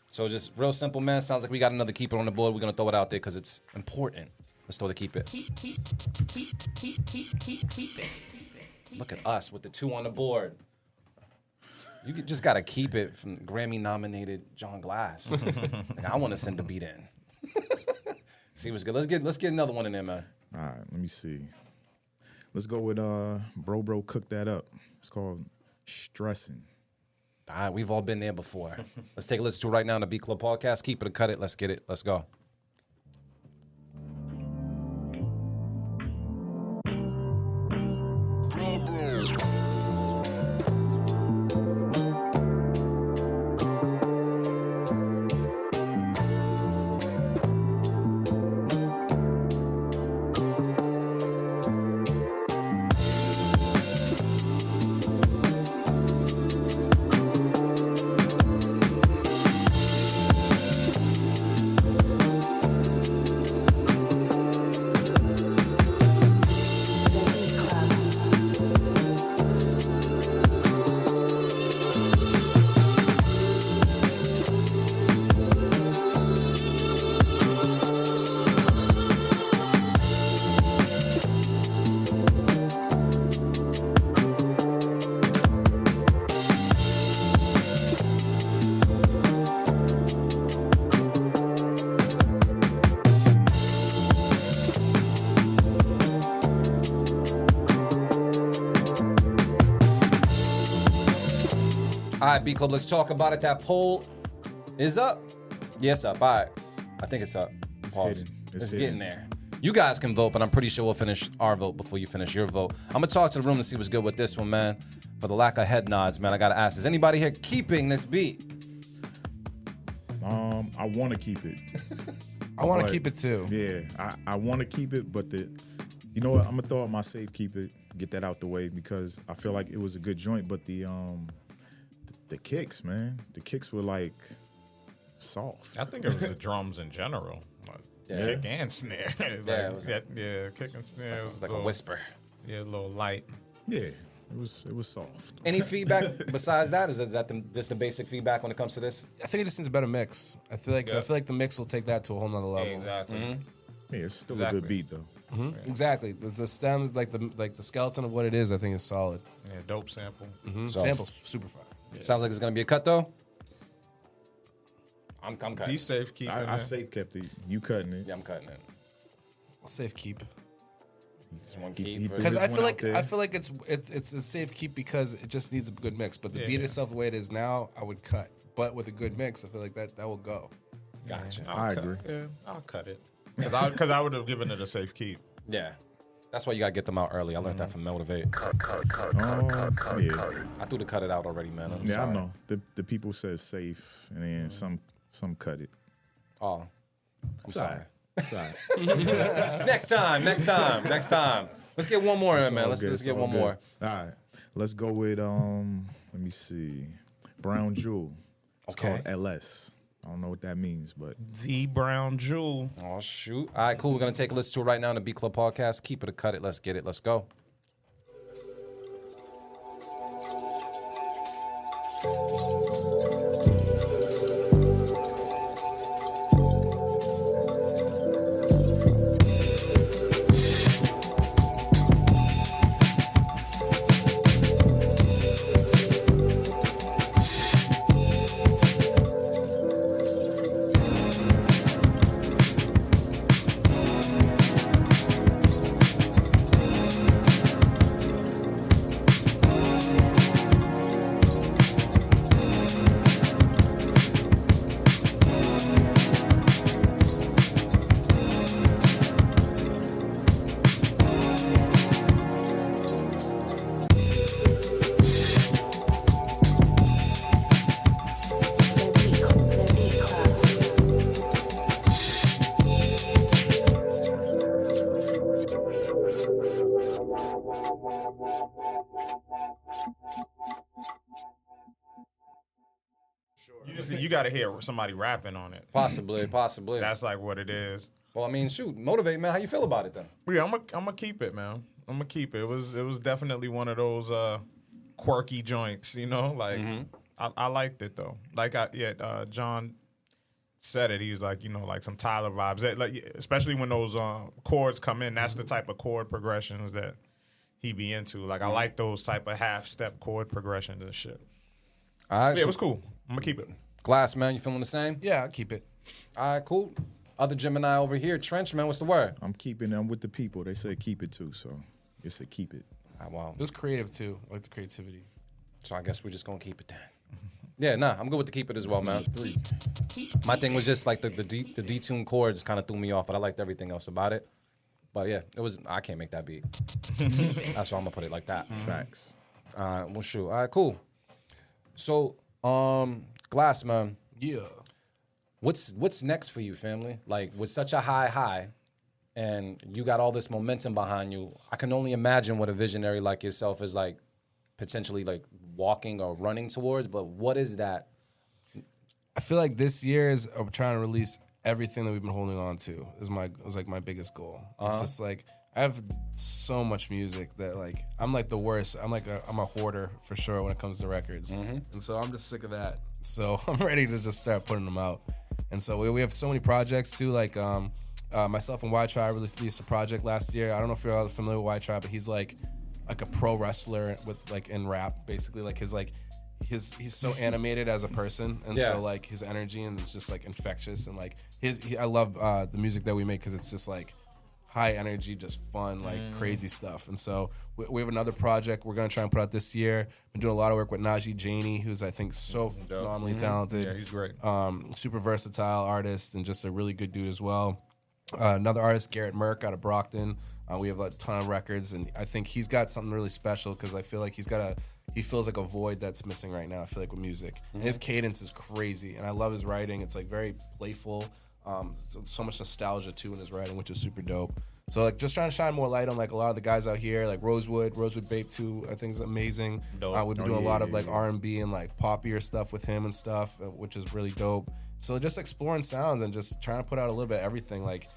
So just real simple, man. Sounds like we got another keeper on the board. We're going to throw it out there because it's important. Let's throw the keep it. Keep it. Look at us with the 2 on the board. You just got to keep it from Grammy Nominated Jon Glass. Like, I want to send the beat in. See what's good. Let's get another one in there, man. All right, let me see. Let's go with Bro Cook That Up. It's called Stressing. All right, we've all been there before. Let's take a listen to it right now on the Beat Club Podcast. Keep it or cut it. Let's get it. Let's go. All right, B Club, let's talk about it. That poll is up. Yes, up. All right. I think it's up. Pause. It's getting there. You guys can vote, but I'm pretty sure we'll finish our vote before you finish your vote. I'm going to talk to the room to see what's good with this one, man. For the lack of head nods, man, I got to ask, is anybody here keeping this beat? I want to keep it. I want to keep it too. Yeah, I want to keep it, but you know what? I'm gonna throw out my safe keep it, get that out the way because I feel like it was a good joint, but the kicks, man, the kicks were like soft. I think it was the drums in general, kick and snare. Kick and snare. It was like a whisper. Yeah, a little light. Yeah. It was soft. Any feedback besides that? Is that just the basic feedback when it comes to this? I think it just needs a better mix. I feel like the mix will take that to a whole nother level. Exactly. Mm-hmm. Yeah, it's still a good beat though. Mm-hmm. Yeah. Exactly. The stems, like the skeleton of what it is, I think is solid. Yeah, dope sample. Mm-hmm. Sample's super fine. Yeah. Sounds like it's gonna be a cut though. I'm cutting. Be safe, keep it. I safe kept it. You cutting it? Yeah, I'm cutting it. I'll safe keep. Just one keep. Because I feel like it's a safe keep because it just needs a good mix. But the beat itself, the way it is now, I would cut. But with a good mix, I feel like that will go. Gotcha. I agree. Yeah, I'll cut it. Because I would have given it a safe keep. Yeah. That's why you gotta get them out early. I learned that from Motivate. Cut. Yeah. I threw the cut it out already, man. I'm yeah, sorry. I know. The people said safe, and then some cut it. Oh, I'm sorry. Sorry. Next time. Let's get one more in, man. Let's get one more. All right. Let's go with let me see. Brown Jewel. It's called LS. I don't know what that means, but The Brown Jewel. Oh shoot. All right, cool. We're gonna take a listen to it right now on the Beat Club Podcast. Keep it or cut it. Let's get it. Let's go. You got to hear somebody rapping on it. Possibly. That's like what it is. Well, I mean, shoot, Motivate, man. How you feel about it then? Yeah, I'm gonna keep it, man. I'm gonna keep it. It was definitely one of those quirky joints, you know. Like I liked it though. Like John said it. He's like, you know, like some Tyler vibes. Like especially when those chords come in. That's the type of chord progressions that he be into. Like I like those type of half step chord progressions and shit. All right, Yeah, it was cool. I'm gonna keep it. Glass, man. You feeling the same? Yeah, I'll keep it. All right, cool. other Gemini over here, Trench, man, what's the word? I'm keeping them with the people. They said keep it too, so they said keep it. Wow. It was creative too. I like the creativity. So I guess we're just gonna keep it then. Yeah, nah, I'm good with the keep it as well, man. My thing was just like the detuned chords kind of threw me off, but I liked everything else about it. But yeah, I can't make that beat. That's why I'm gonna put it like that. Facts. Well, shoot. All right, cool. So, Glass, man. Yeah. What's next for you, family? Like, with such a high, and you got all this momentum behind you, I can only imagine what a visionary like yourself is like, potentially like walking or running towards. But what is that? I feel like this year is I'm trying to release everything that we've been holding on to. Was like my biggest goal. It's just like I have so much music that like I'm like the worst. I'm a hoarder for sure when it comes to records, and so I'm just sick of that. So I'm ready to just start putting them out. And so we have so many projects too. Like myself and Y Tribe released a project last year. I don't know if you're all familiar with Y Tribe, but he's like a pro wrestler with like in rap, basically. Like he's so animated as a person, and so like his energy and it's just like infectious, and like I love the music that we make because it's just like high energy, just fun, like crazy stuff. And so we have another project we're gonna try and put out this year. Been doing a lot of work with Najee Janey, who's I think so phenomenally talented. Yeah, he's great. Super versatile artist and just a really good dude as well. Another artist, Garrett Merck out of Brockton. We have a ton of records, and I think he's got something really special because I feel like he feels like a void that's missing right now, I feel like, with music. And his cadence is crazy, and I love his writing. It's like very playful. So much nostalgia too in his writing, which is super dope. So like just trying to shine more light on like a lot of the guys out here, like Rosewood Bape too. I think is amazing. We've been doing a lot of like R&B and like poppier stuff with him and stuff, which is really dope. So just exploring sounds and just trying to put out a little bit of everything. Like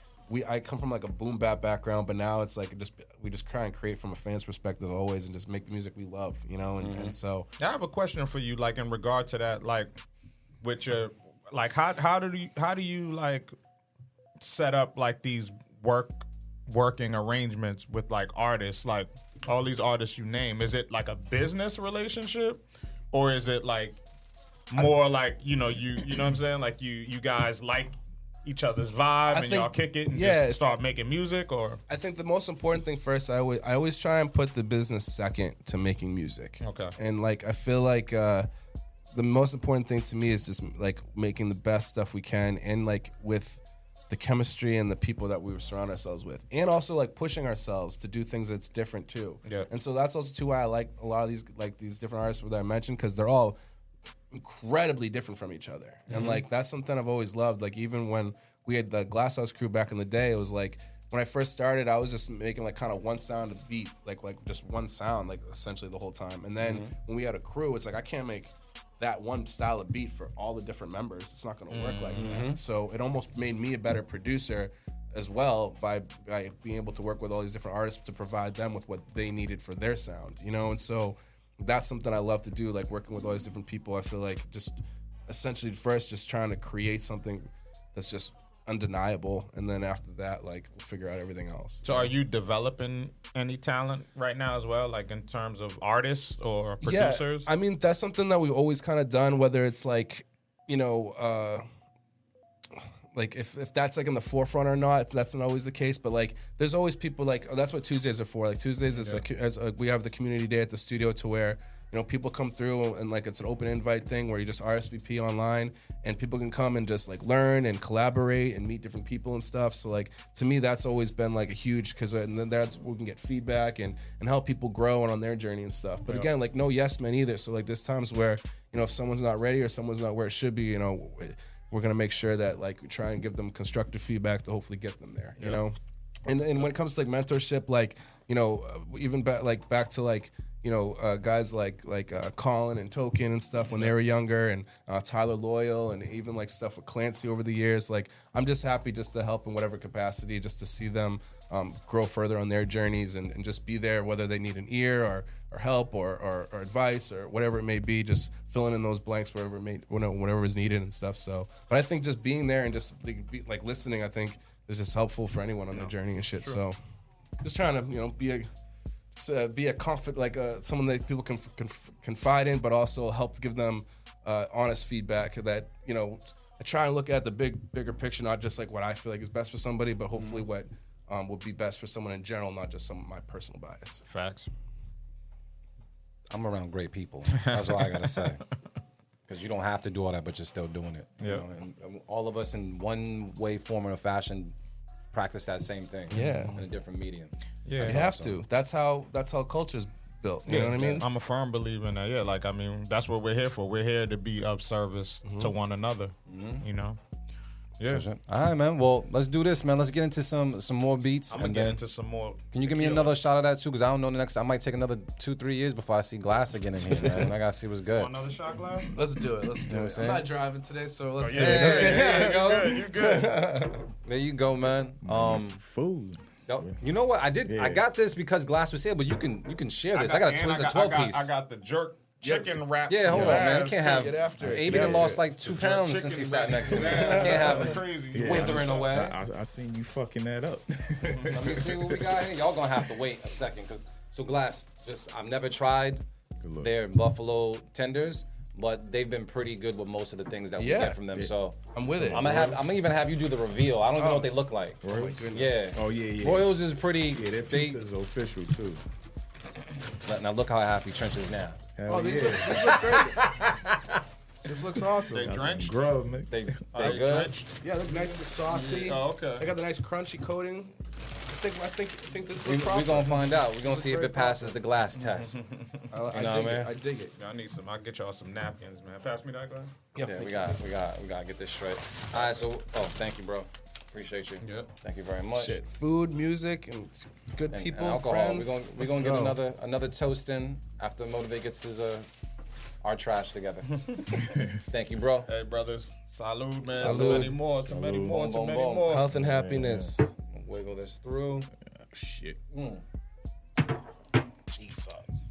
I come from like a boom bap background, but now it's like we just try and create from a fan's perspective always, and just make the music we love, you know. And so I have a question for you, like in regard to that, like with your like how do you like set up like these working arrangements with like artists, like all these artists you name? Is it like a business relationship, or is it like more like you know what I'm saying, like you guys like each other's vibe and y'all kick it and just start making music? Or I think the most important thing first, I always try and put the business second to making music. Okay. And like I feel like the most important thing to me is just like making the best stuff we can, and like with the chemistry and the people that we surround ourselves with, and also like pushing ourselves to do things that's different too. Yeah. And so that's also too why I like a lot of these different artists that I mentioned, because they're all incredibly different from each other. And like that's something I've always loved. Like even when we had the Glass House crew back in the day, it was like when I first started, I was just making like kind of one sound of beat, like just one sound, like essentially the whole time. And then when we had a crew, it's like I can't make that one style of beat for all the different members. It's not going to work like that. So it almost made me a better producer as well by being able to work with all these different artists to provide them with what they needed for their sound, you know. And so that's something I love to do, like working with all these different people. I feel like just essentially first just trying to create something that's just undeniable, and then after that, like, we'll figure out everything else. So are you developing any talent right now as well, like in terms of artists or producers? Yeah, I mean, that's something that we've always kind of done, whether it's like, you know, like if that's like in the forefront or not, that's not always the case, but like there's always people like, that's what Tuesdays are for. Like Tuesdays is we have the community day at the studio to where, you know, people come through and like it's an open invite thing where you just RSVP online and people can come and just like learn and collaborate and meet different people and stuff. So like to me, that's always been like a huge, because then that's where we can get feedback and help people grow on their journey and stuff. But again, like no yes men either. So like there's times where, you know, if someone's not ready or someone's not where it should be, you know, we're gonna make sure that like we try and give them constructive feedback to hopefully get them there, you know. And when it comes to like mentorship, like, you know, even back to like, you know, guys like Colin and Token and stuff when they were younger, and Tyler Loyal, and even like stuff with Clancy over the years. Like I'm just happy just to help in whatever capacity, just to see them grow further on their journeys and just be there, whether they need an ear or help or advice or whatever it may be, just filling in those blanks whatever is needed and stuff. So, but I think just being there and just like listening, I think is just helpful for anyone on their journey and shit. True. So, just trying to, you know, be a confident, like someone that people can confide in, but also help give them honest feedback that, you know, try and look at the bigger picture, not just like what I feel like is best for somebody, but hopefully what will be best for someone in general, not just some of my personal bias. Facts. I'm around great people. That's all I gotta say. Because you don't have to do all that, but you're still doing it. Yeah. You know? And all of us in one way, form, or fashion practice that same thing. Yeah. In a different medium. Yeah. You have to. That's how culture's built. You know what I mean? I'm a firm believer in that. Yeah, like, I mean, that's what we're here for. We're here to be of service to one another, you know? Yeah. All right, man. Well, let's do this, man. Let's get into some more beats. I'm going to get into some more. Can you give me another shot of that, too? Because I don't know the next. I might take another 2-3 years before I see Glass again in here, man. I got to see what's good. Want another shot, Glass? Let's do it. Let's do it. I'm not driving today, so let's do it. Yeah, you good. There you go, man. Food. You know what? I did. I got this because Glass was here, but you can share this. I got a Twizzler 12-piece. I got the jerk chicken wrap. Yeah, hold on, man. I can't have. Get after it. Abe lost like 2 pounds since he sat next to me. I can't have him Crazy. withering away. I seen you fucking that up. Let me see what we got here. Y'all gonna have to wait a second, so Glass. I've never tried their buffalo tenders, but they've been pretty good with most of the things that we get from them. So I'm with it. I'm gonna even have you do the reveal. I don't even know what they look like. Oh my goodness. Yeah. Oh yeah. Royals is pretty. Yeah, their pizza's official too. Now look how happy Trench is now. Oh, these look great. This looks awesome. They drenched? Grub, man. They They good. drenched? Yeah, look nice and saucy. Oh, okay. They got the nice crunchy coating. I think this looks We're proper. gonna find out. We're gonna see if very it passes the Glass test. I dig it. I need some. I'll get y'all some napkins, man. Pass me that, Glass. Yeah, we gotta get this straight. All right, so thank you, bro. Appreciate you. Yep. Thank you very much. Shit, food, music, and good And people, alcohol. friends. We're gonna get another toast in after Motivate gets his our trash together. Thank you, bro. Hey, brothers. Salud, man. Salud. To many more. To many more. To Boom, many boom. more. Health and happiness. Wiggle this through. Shit. Jesus.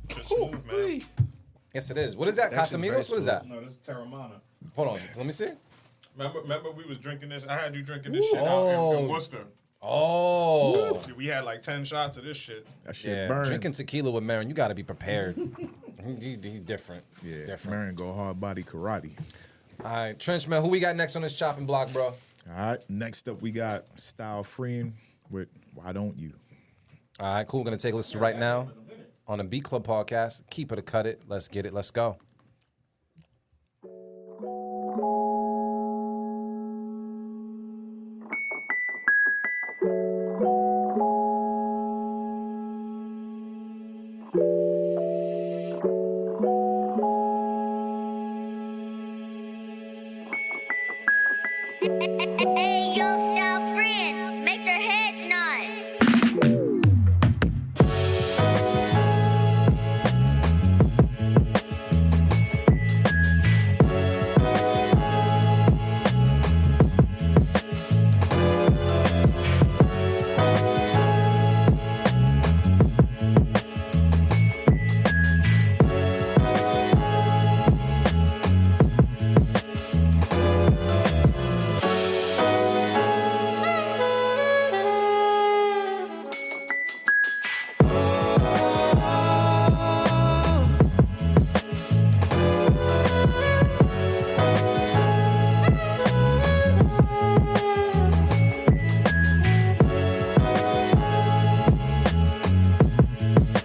Good smooth, man. Yes, it is. What is that? That shit's Casamigos? What is that? No, this is Terramana. Hold on. Let me see. Remember we was drinking this? I had you drinking this shit out in Worcester. Oh. We had like 10 shots of this shit. That shit Yeah. burn. Drinking tequila with Marin, you got to be prepared. He's different. Yeah, Different. Marin go hard body karate. All right, Trench, man, who we got next on this chopping block, bro? All right, next up we got Style Freeing with Why Don't You? All right, cool. We're going to take a listen right now on the Beat Club podcast. Keep it or cut it. Let's get it. Let's go. Hey, yo, style friend, make their heads nod.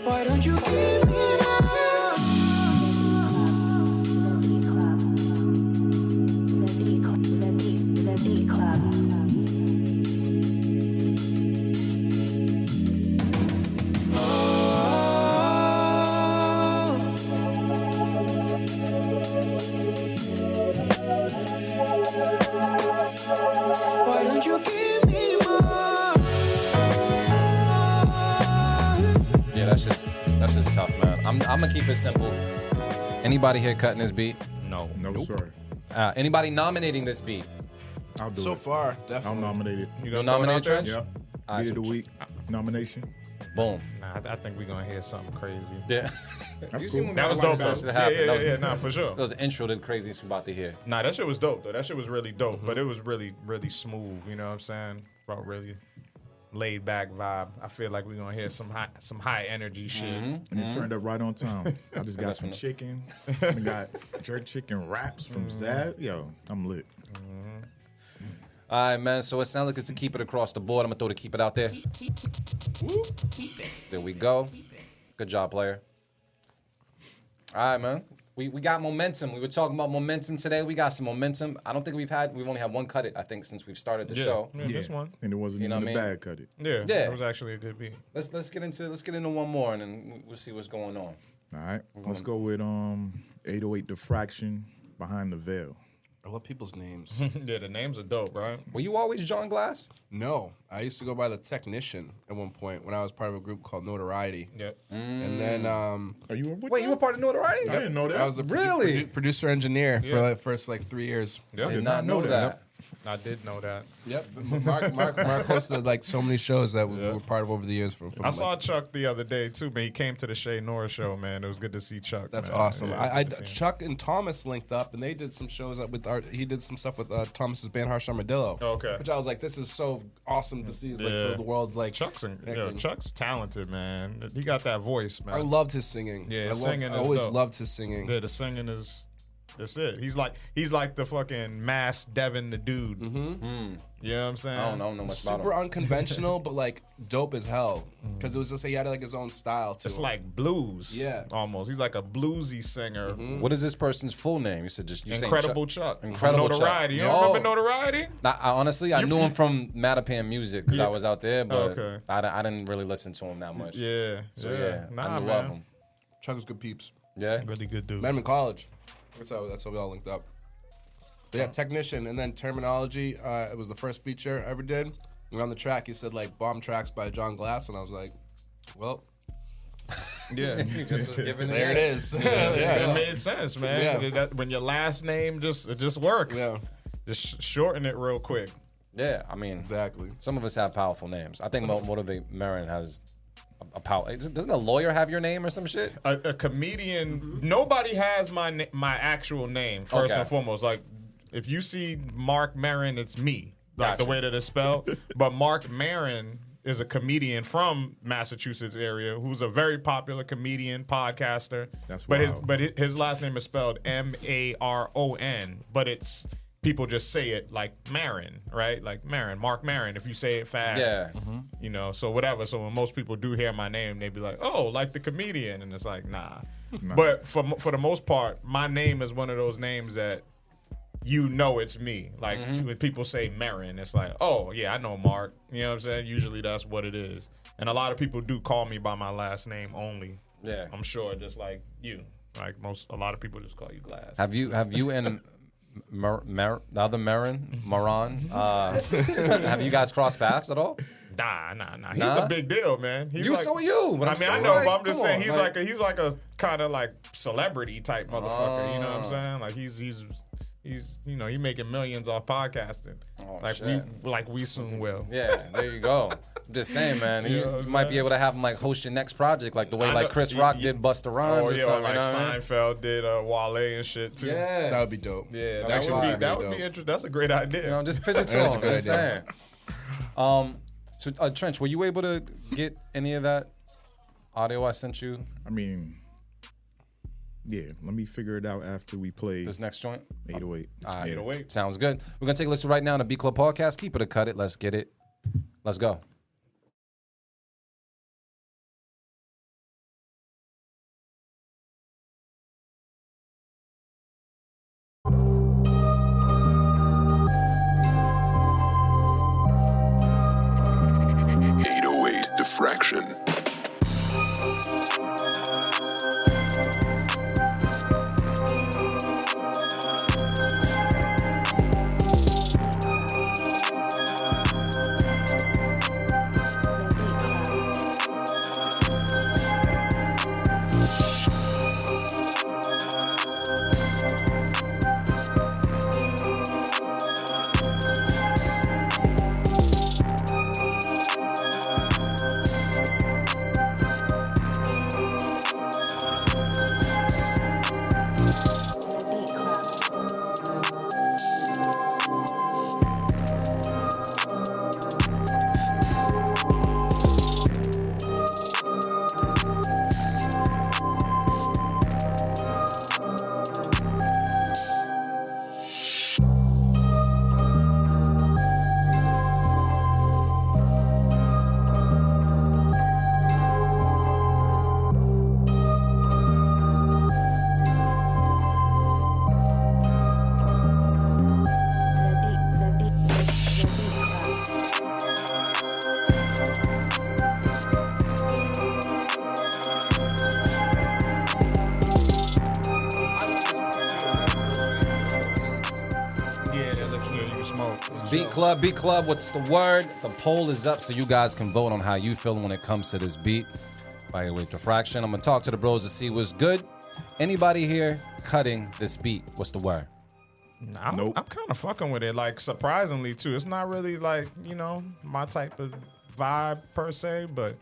Why don't you keep me up? The Beat Club. Why don't you give me more? Yeah, that's just tough, man. I'm gonna keep it simple. Anybody here cutting this beat? No. No, sorry. Anybody nominating this beat? I'll do So it. far, I'm definitely. nominated. You You're gonna throw it nominated, out there? Trench? Yep. All right, Beat of so the week nomination. Boom. Nah, I think we're gonna hear something crazy. Yeah. That's You cool. see when That was Marin dope, starts though. to happen. Yeah, nah, for sure. That was the intro to the craziest we're about to hear. Nah, that shit was dope though. That shit was really dope, but it was really, really smooth. You know what I'm saying? Brought really a laid back vibe. I feel like we're gonna hear some high energy shit. And it turned up right on time. I just got some chicken. I got jerk chicken wraps from Zad. Yo, I'm lit. All right, man. So it sounds like it's a keep it across the board. I'm gonna throw the keep it out there. There we go. Good job, player. All right, man. We got momentum. We were talking about momentum today. We got some momentum. I don't think we've only had one cut it, I think, since we've started the show. Yeah, this one. And it wasn't even a bad cut it. Yeah, Yeah. it was actually a good beat. Let's get into one more, and then we'll see what's going on. All right. Let's go with 808 Diffraction, Behind the Veil. I love people's names. Yeah, the names are dope, right? Were you always Jon Glass? No, I used to go by the Technician at one point when I was part of a group called Notoriety. Yep. And then, Are you Wait, you were part of Notoriety? I didn't know that. I was the Really? producer engineer for the first 3 years. Yep. Did not know that. I did know that. Yep. Mark hosted so many shows that we were part of over the years. I saw Chuck the other day too, man. He came to the Shay Norris show, man. It was good to see Chuck. That's man. awesome. Yeah, Chuck and Thomas linked up, and they did some shows with he did some stuff with Thomas's band Harsh Armadillo. Okay. Which I was like, this is so awesome to see. It's like the world's like Chuck's talented, man. He got that voice, man. I loved his singing. Yeah, I always loved his singing. Yeah, the singing is. That's it. He's like the fucking Mass Devin the dude. Mm-hmm. You know what I'm saying? I don't know much about him. Super unconventional, but dope as hell. Because it was just he had his own style too. It's like blues. Yeah, almost. He's like a bluesy singer. Mm-hmm. What is this person's full name? You said Incredible Chuck. Incredible Notoriety. Chuck. You don't remember Notoriety? Honestly, I knew him from Mattapan Music because I was out there, but Okay. I didn't really listen to him that much. Yeah. So yeah, Nah, I knew man. of him. Chuck was good peeps. Yeah, Really good dude. Met him in college. That's how we all linked up. But yeah, Technician, and then Terminology. It was the first feature I ever did. And on the track, he said bomb tracks by Jon Glass, and I was like, well, Yeah. he just was giving there it is. It made sense, man. Yeah. When your last name just works. Yeah. Just shorten it real quick. Yeah, I mean, Exactly. some of us have powerful names. I think Motivate Marin has a power. Doesn't a lawyer have your name or some shit? A comedian. Nobody has my actual name first Okay. and foremost. Like if you see Mark Maron, it's me. Like Gotcha. the way that it's spelled. But Mark Maron is a comedian from Massachusetts area who's a very popular comedian, podcaster. That's but wild. his last name is spelled Maron. But it's people just say it like Marin, right? Like Marin, Mark Maron. If you say it fast, Yeah. you know. So whatever. So when most people do hear my name, they be like, "Oh, like the comedian," and it's like, nah. But for the most part, my name is one of those names that you know it's me. Like when people say Marin, it's like, oh yeah, I know Mark. You know what I'm saying? Usually that's what it is. And a lot of people do call me by my last name only. Yeah. I'm sure, just like you. Like a lot of people just call you Glass. Have you and the other Marin, have you guys crossed paths at all? Nah. He's a big deal, man. He's So are you. But I know, but I'm just saying he's like a kind of like celebrity type motherfucker. You know what I'm saying? Like he's you know, he making millions off podcasting. Oh, like shit. we soon will. Yeah, there you go. I'm just saying, man. You know You what I'm might saying? be able to have him like host your next project, like the way I like know- Chris you- Rock you- did Busta Rhymes Oh or yeah, something. like you know what I mean? Seinfeld did Wale and shit too. Yeah. That would be dope. Yeah, That that actually would be dope. interesting. That's a great idea. You know, just pitch it to That is a him. good Just idea. saying. So Trench, were you able to get any of that audio I sent you? I mean, yeah, let me figure it out after we play This next joint? 808. All right. 808. Sounds good. We're gonna take a listen right now on the Beat Club Podcast. Keep it or cut it. Let's get it. Let's go. Diffraction. Beat Club, what's the word? The poll is up so you guys can vote on how you feel when it comes to this beat. By the way, Diffraction. I'm going to talk to the bros to see what's good. Anybody here cutting this beat? What's the word? Nope. I'm kind of fucking with it. Like, surprisingly, too. It's not really, like, you know, my type of vibe, per se. But,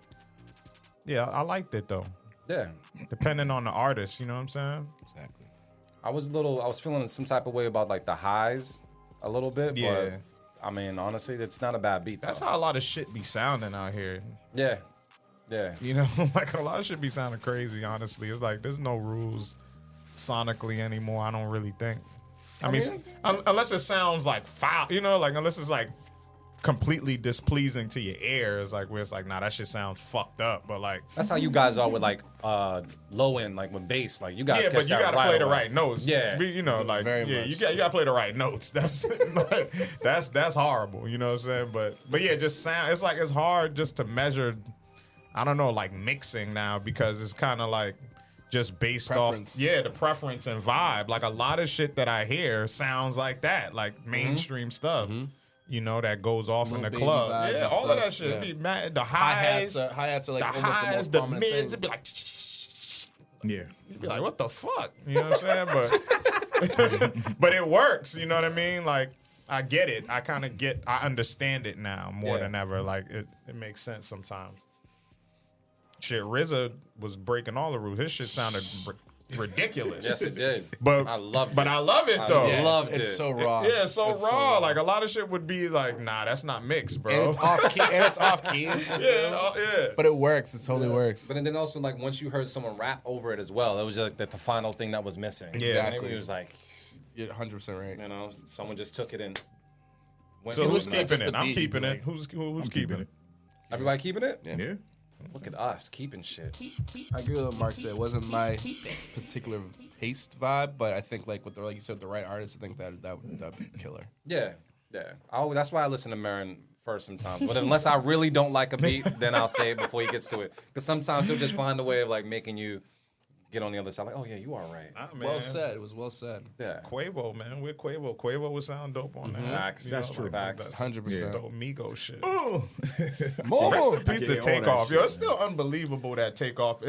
yeah, I liked it, though. Yeah. Depending on the artist, you know what I'm saying? Exactly. I was feeling some type of way about, like, the highs a little bit. Yeah. But, I mean, honestly, it's not a bad beat, though. That's how a lot of shit be sounding out here. Yeah. Yeah. You know, like, a lot of shit be sounding crazy, honestly. It's like, there's no rules sonically anymore, I don't really think. I mean, unless it sounds like foul, you know, like, unless it's like completely displeasing to your ears, like, where it's like, nah, that shit sounds fucked up, but like. That's how you guys are with, like, low end, like, with bass. Like, you guys yeah, but you gotta play the right notes. Yeah. You know, like, Very yeah, much. you gotta play the right notes. That's like, that's horrible, you know what I'm saying? But yeah, just sound, it's like, it's hard just to measure, I don't know, like, mixing now, because it's kind of like, just based Preference. off, the preference and vibe. Like, a lot of shit that I hear sounds like that, like mainstream stuff. You know, that goes off in the Little club. baby vibes Yeah, and all of stuff. that shit. Yeah. Be mad. The highs, Hi-hats are like the almost highs, the the most prominent mids, thing. it'd be like, Yeah. you'd be like, what the fuck? You know what I'm saying? But it works. You know what I mean? Like, I get it. I understand it now more than ever. Like, it makes sense sometimes. Shit, RZA was breaking all the rules. His shit sounded ridiculous. Yes, it did. But I loved it. But I love it though. I loved it. It's so raw. Yeah, it's so It's raw. Like, a lot of shit would be like, nah, that's not mixed, bro. And it's off key. And it's off key. yeah. But it works. It totally works. But then also, like, once you heard someone rap over it as well, it was just like the final thing that was missing. Yeah. Exactly. It was like, You're 100% right. you know, someone just took it and went So through who's it. not keeping just it? the I'm beat, keeping it. like- Who's I'm keeping it? Everybody keeping it? Yeah. Look at us keeping shit. I agree with what Mark said. It wasn't my particular taste vibe, but I think, like, with the, like you said, the right artist, I think that'd be killer. Yeah, yeah. That's why I listen to Marin first sometimes. But unless I really don't like a beat, then I'll say it before he gets to it. Because sometimes he'll just find a way of, like, making you get on the other side. Like, oh yeah, you are right. Ah, man. Well said. It was well said. Yeah. Quavo, man. We're Quavo. Quavo would sound dope on that. Facts. You That's know, true. like, Facts. that's 100%. dope Migo shit. More. Rest in peace Yeah, to all Takeoff. that Yo, shit, it's still unbelievable that Takeoff.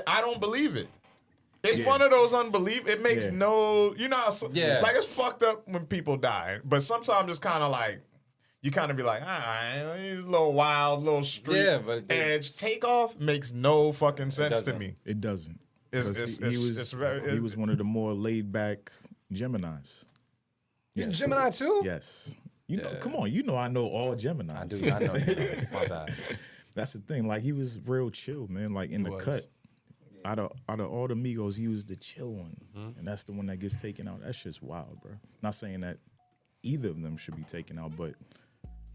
I don't believe it. It's one of those unbelievable. It makes no, you know, like, it's fucked up when people die, but sometimes it's kind of like, you kind of be like, he's a little wild, little street edge. Takeoff makes no fucking sense to me. It doesn't. He was one of the more laid back Geminis. He's a Gemini too? Yes. You know, come on, you know I know all Geminis. I do. I know. My bad. That's the thing. Like, he was real chill, man. Like, in the cut. Out of all the Migos, he was the chill one. And that's the one that gets taken out. That shit's wild, bro. Not saying that either of them should be taken out, but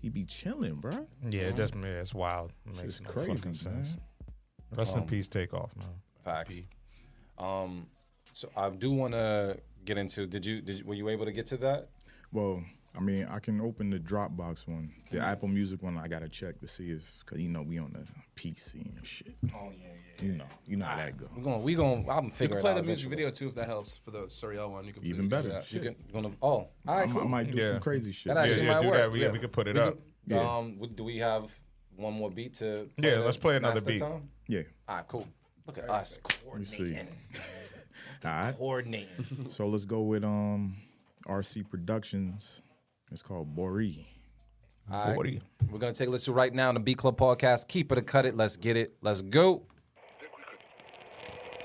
he be chilling, bro. Yeah, it's wild. It makes no crazy, fucking sense. man. Rest in peace, Takeoff, man. Facts. So I do want to get into. Were you able to get to that? Well, I mean, I can open the Dropbox one. The Apple Music one, I got to check to see if, because, you know, we on the PC and shit. Oh yeah. You know how that go. We going. I'm You figure can it play out the music eventually. video too if that helps for the Suriel one. You can Even better. that. You gonna. Oh, all right. I Cool. might do some crazy shit. That actually might do work. that. We could put it up. Do we have one more beat to? Yeah, let's play another master beat. time? Yeah. All right, cool. Look at us Let me see. coordinating. All right. Coordinating. So let's go with RC Productions. It's called Bori. All right. We're gonna take a listen right now on the Beat Club podcast. Keep it or cut it. Let's get it. Let's go.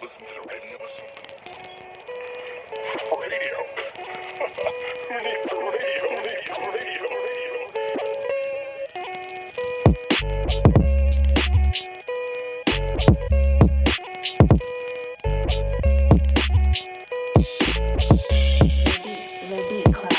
Listen to the radio or something. Radio. We need some radio. The Beat Club.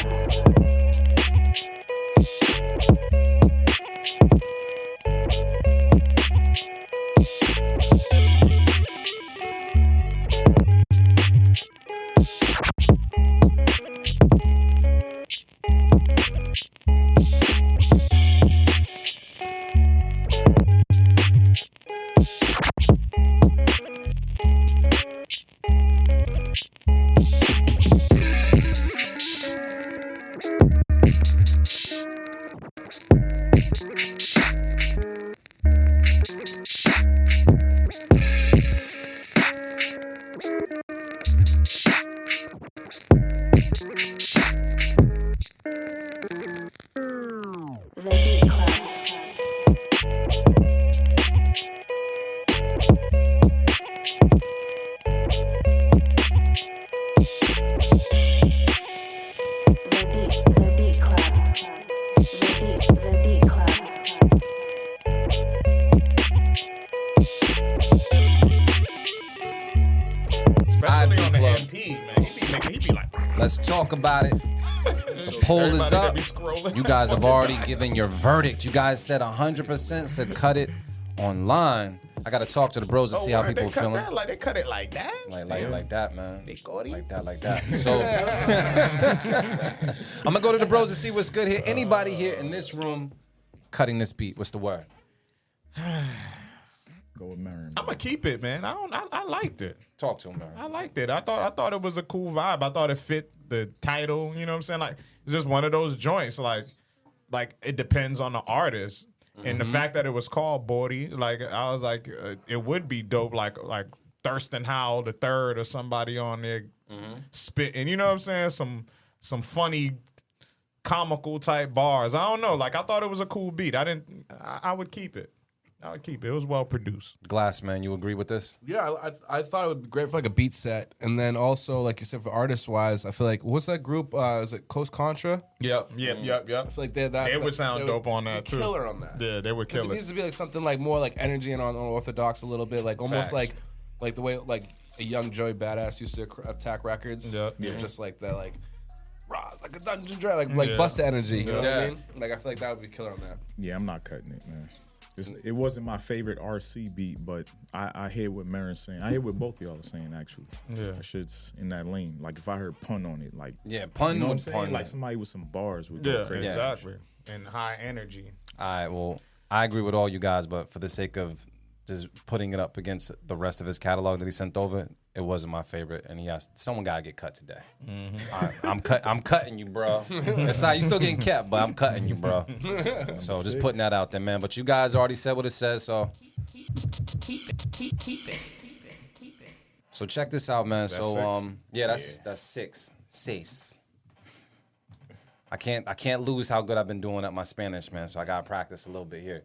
The Beat Club. The Beat Club. The Beat Club. Especially on the Club. MP, man. He be like, Let's talk about it. The poll is Everybody that up. be scrolling You guys have already given your verdict. You guys said 100% said cut it online. I got to talk to the bros to see how people are feeling. They cut it like that. Like that, man. They got it. Like that. So I'm gonna go to the bros to see what's good here. Anybody here in this room cutting this beat? What's the word? Go with Marion. I'm gonna keep it, man. I liked it. Talk to him, man. I liked it. I thought it was a cool vibe. I thought it fit the title. You know what I'm saying? Like it's just one of those joints. Like it depends on the artist. And the fact that it was called Body, like I was like, it would be dope. Like Thurston Howell the Third or somebody on there spitting. You know what I'm saying? Some funny, comical type bars. I don't know. Like I thought it was a cool beat. I would keep it. I would keep it. It was well produced. Glass, man, you agree with this? Yeah, I thought it would be great for like a beat set, and then also like you said for artist wise, I feel like what's that group? Is it Coast Contra? Yep. I feel like they would sound dope on that too. Killer on that. Yeah, they would kill It it. needs to be like something like more like energy and unorthodox a little bit, like almost Facts. like the way like a young Joey Badass used to attack records. Yeah. Just like that, like raw, like a Dungeon Dragon, like Busta energy. You know what I mean? Like I feel like that would be killer on that. Yeah, I'm not cutting it, man. It wasn't my favorite RC beat, but I hear what Marin's saying. I hear what both of y'all are saying, actually. Yeah. That shit's in that lane. Like, if I heard pun on it, like... Yeah, pun you know what I'm would saying? pun. Like, somebody with some bars would Yeah, go crazy. exactly. And high energy. All right, well, I agree with all you guys, but for the sake of just putting it up against the rest of his catalog that he sent over, it wasn't my favorite, and someone gotta get cut today. All right, I'm cutting you, bro. That's not, you still getting kept, but I'm cutting you, bro. So just putting that out there, man. But you guys already said what it says, so. So check this out, man. That's six. I can't lose how good I've been doing at my Spanish, man. So I gotta practice a little bit here.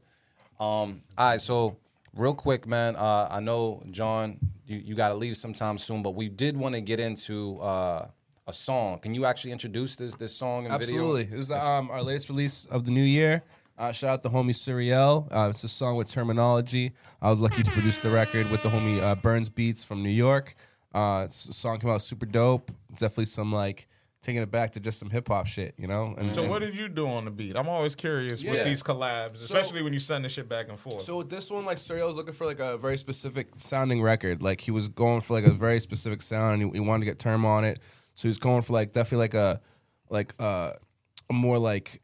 All right, so real quick, man. I know, John, you got to leave sometime soon, but we did want to get into a song. Can you actually introduce this song and video? Absolutely. This is our latest release of the new year. Shout out the homie Suriel. It's a song with Terminology. I was lucky to produce the record with the homie Burns Beats from New York. It's a song came out super dope. Definitely some like taking it back to just some hip hop shit, you know? So what did you do on the beat? I'm always curious with these collabs, especially when you send this shit back and forth. So with this one, like Suriel was looking for like a very specific sounding record. Like he was going for like a very specific sound, and he wanted to get Term on it. So he was going for like definitely like a more like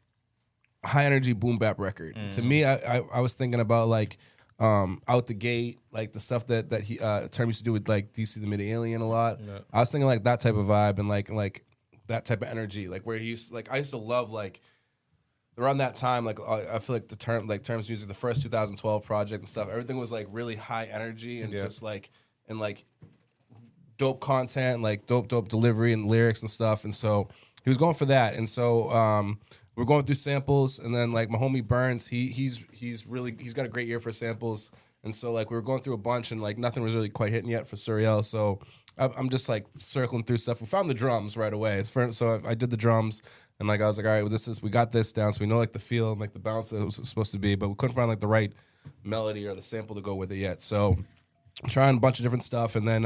high energy boom bap record. To me, I was thinking about like Out the Gate, like the stuff that he Term used to do with like DC the Mid Alien a lot. Yeah. I was thinking like that type of vibe and like that type of energy, like where he used like I used to love like around that time, like I feel like Term's music, the first 2012 project and stuff, everything was like really high energy and just like and like dope content, like dope delivery and lyrics and stuff. And so he was going for that. And so we're going through samples, and then like my homie Burns, he's got a great ear for samples. And so like we were going through a bunch, and like nothing was really quite hitting yet for Suriel. So I'm just like circling through stuff. We found the drums right away. So I did the drums, and like I was like, all right, well, we got this down, so we know like the feel and like the bounce that it was supposed to be, but we couldn't find like the right melody or the sample to go with it yet. So I'm trying a bunch of different stuff, and then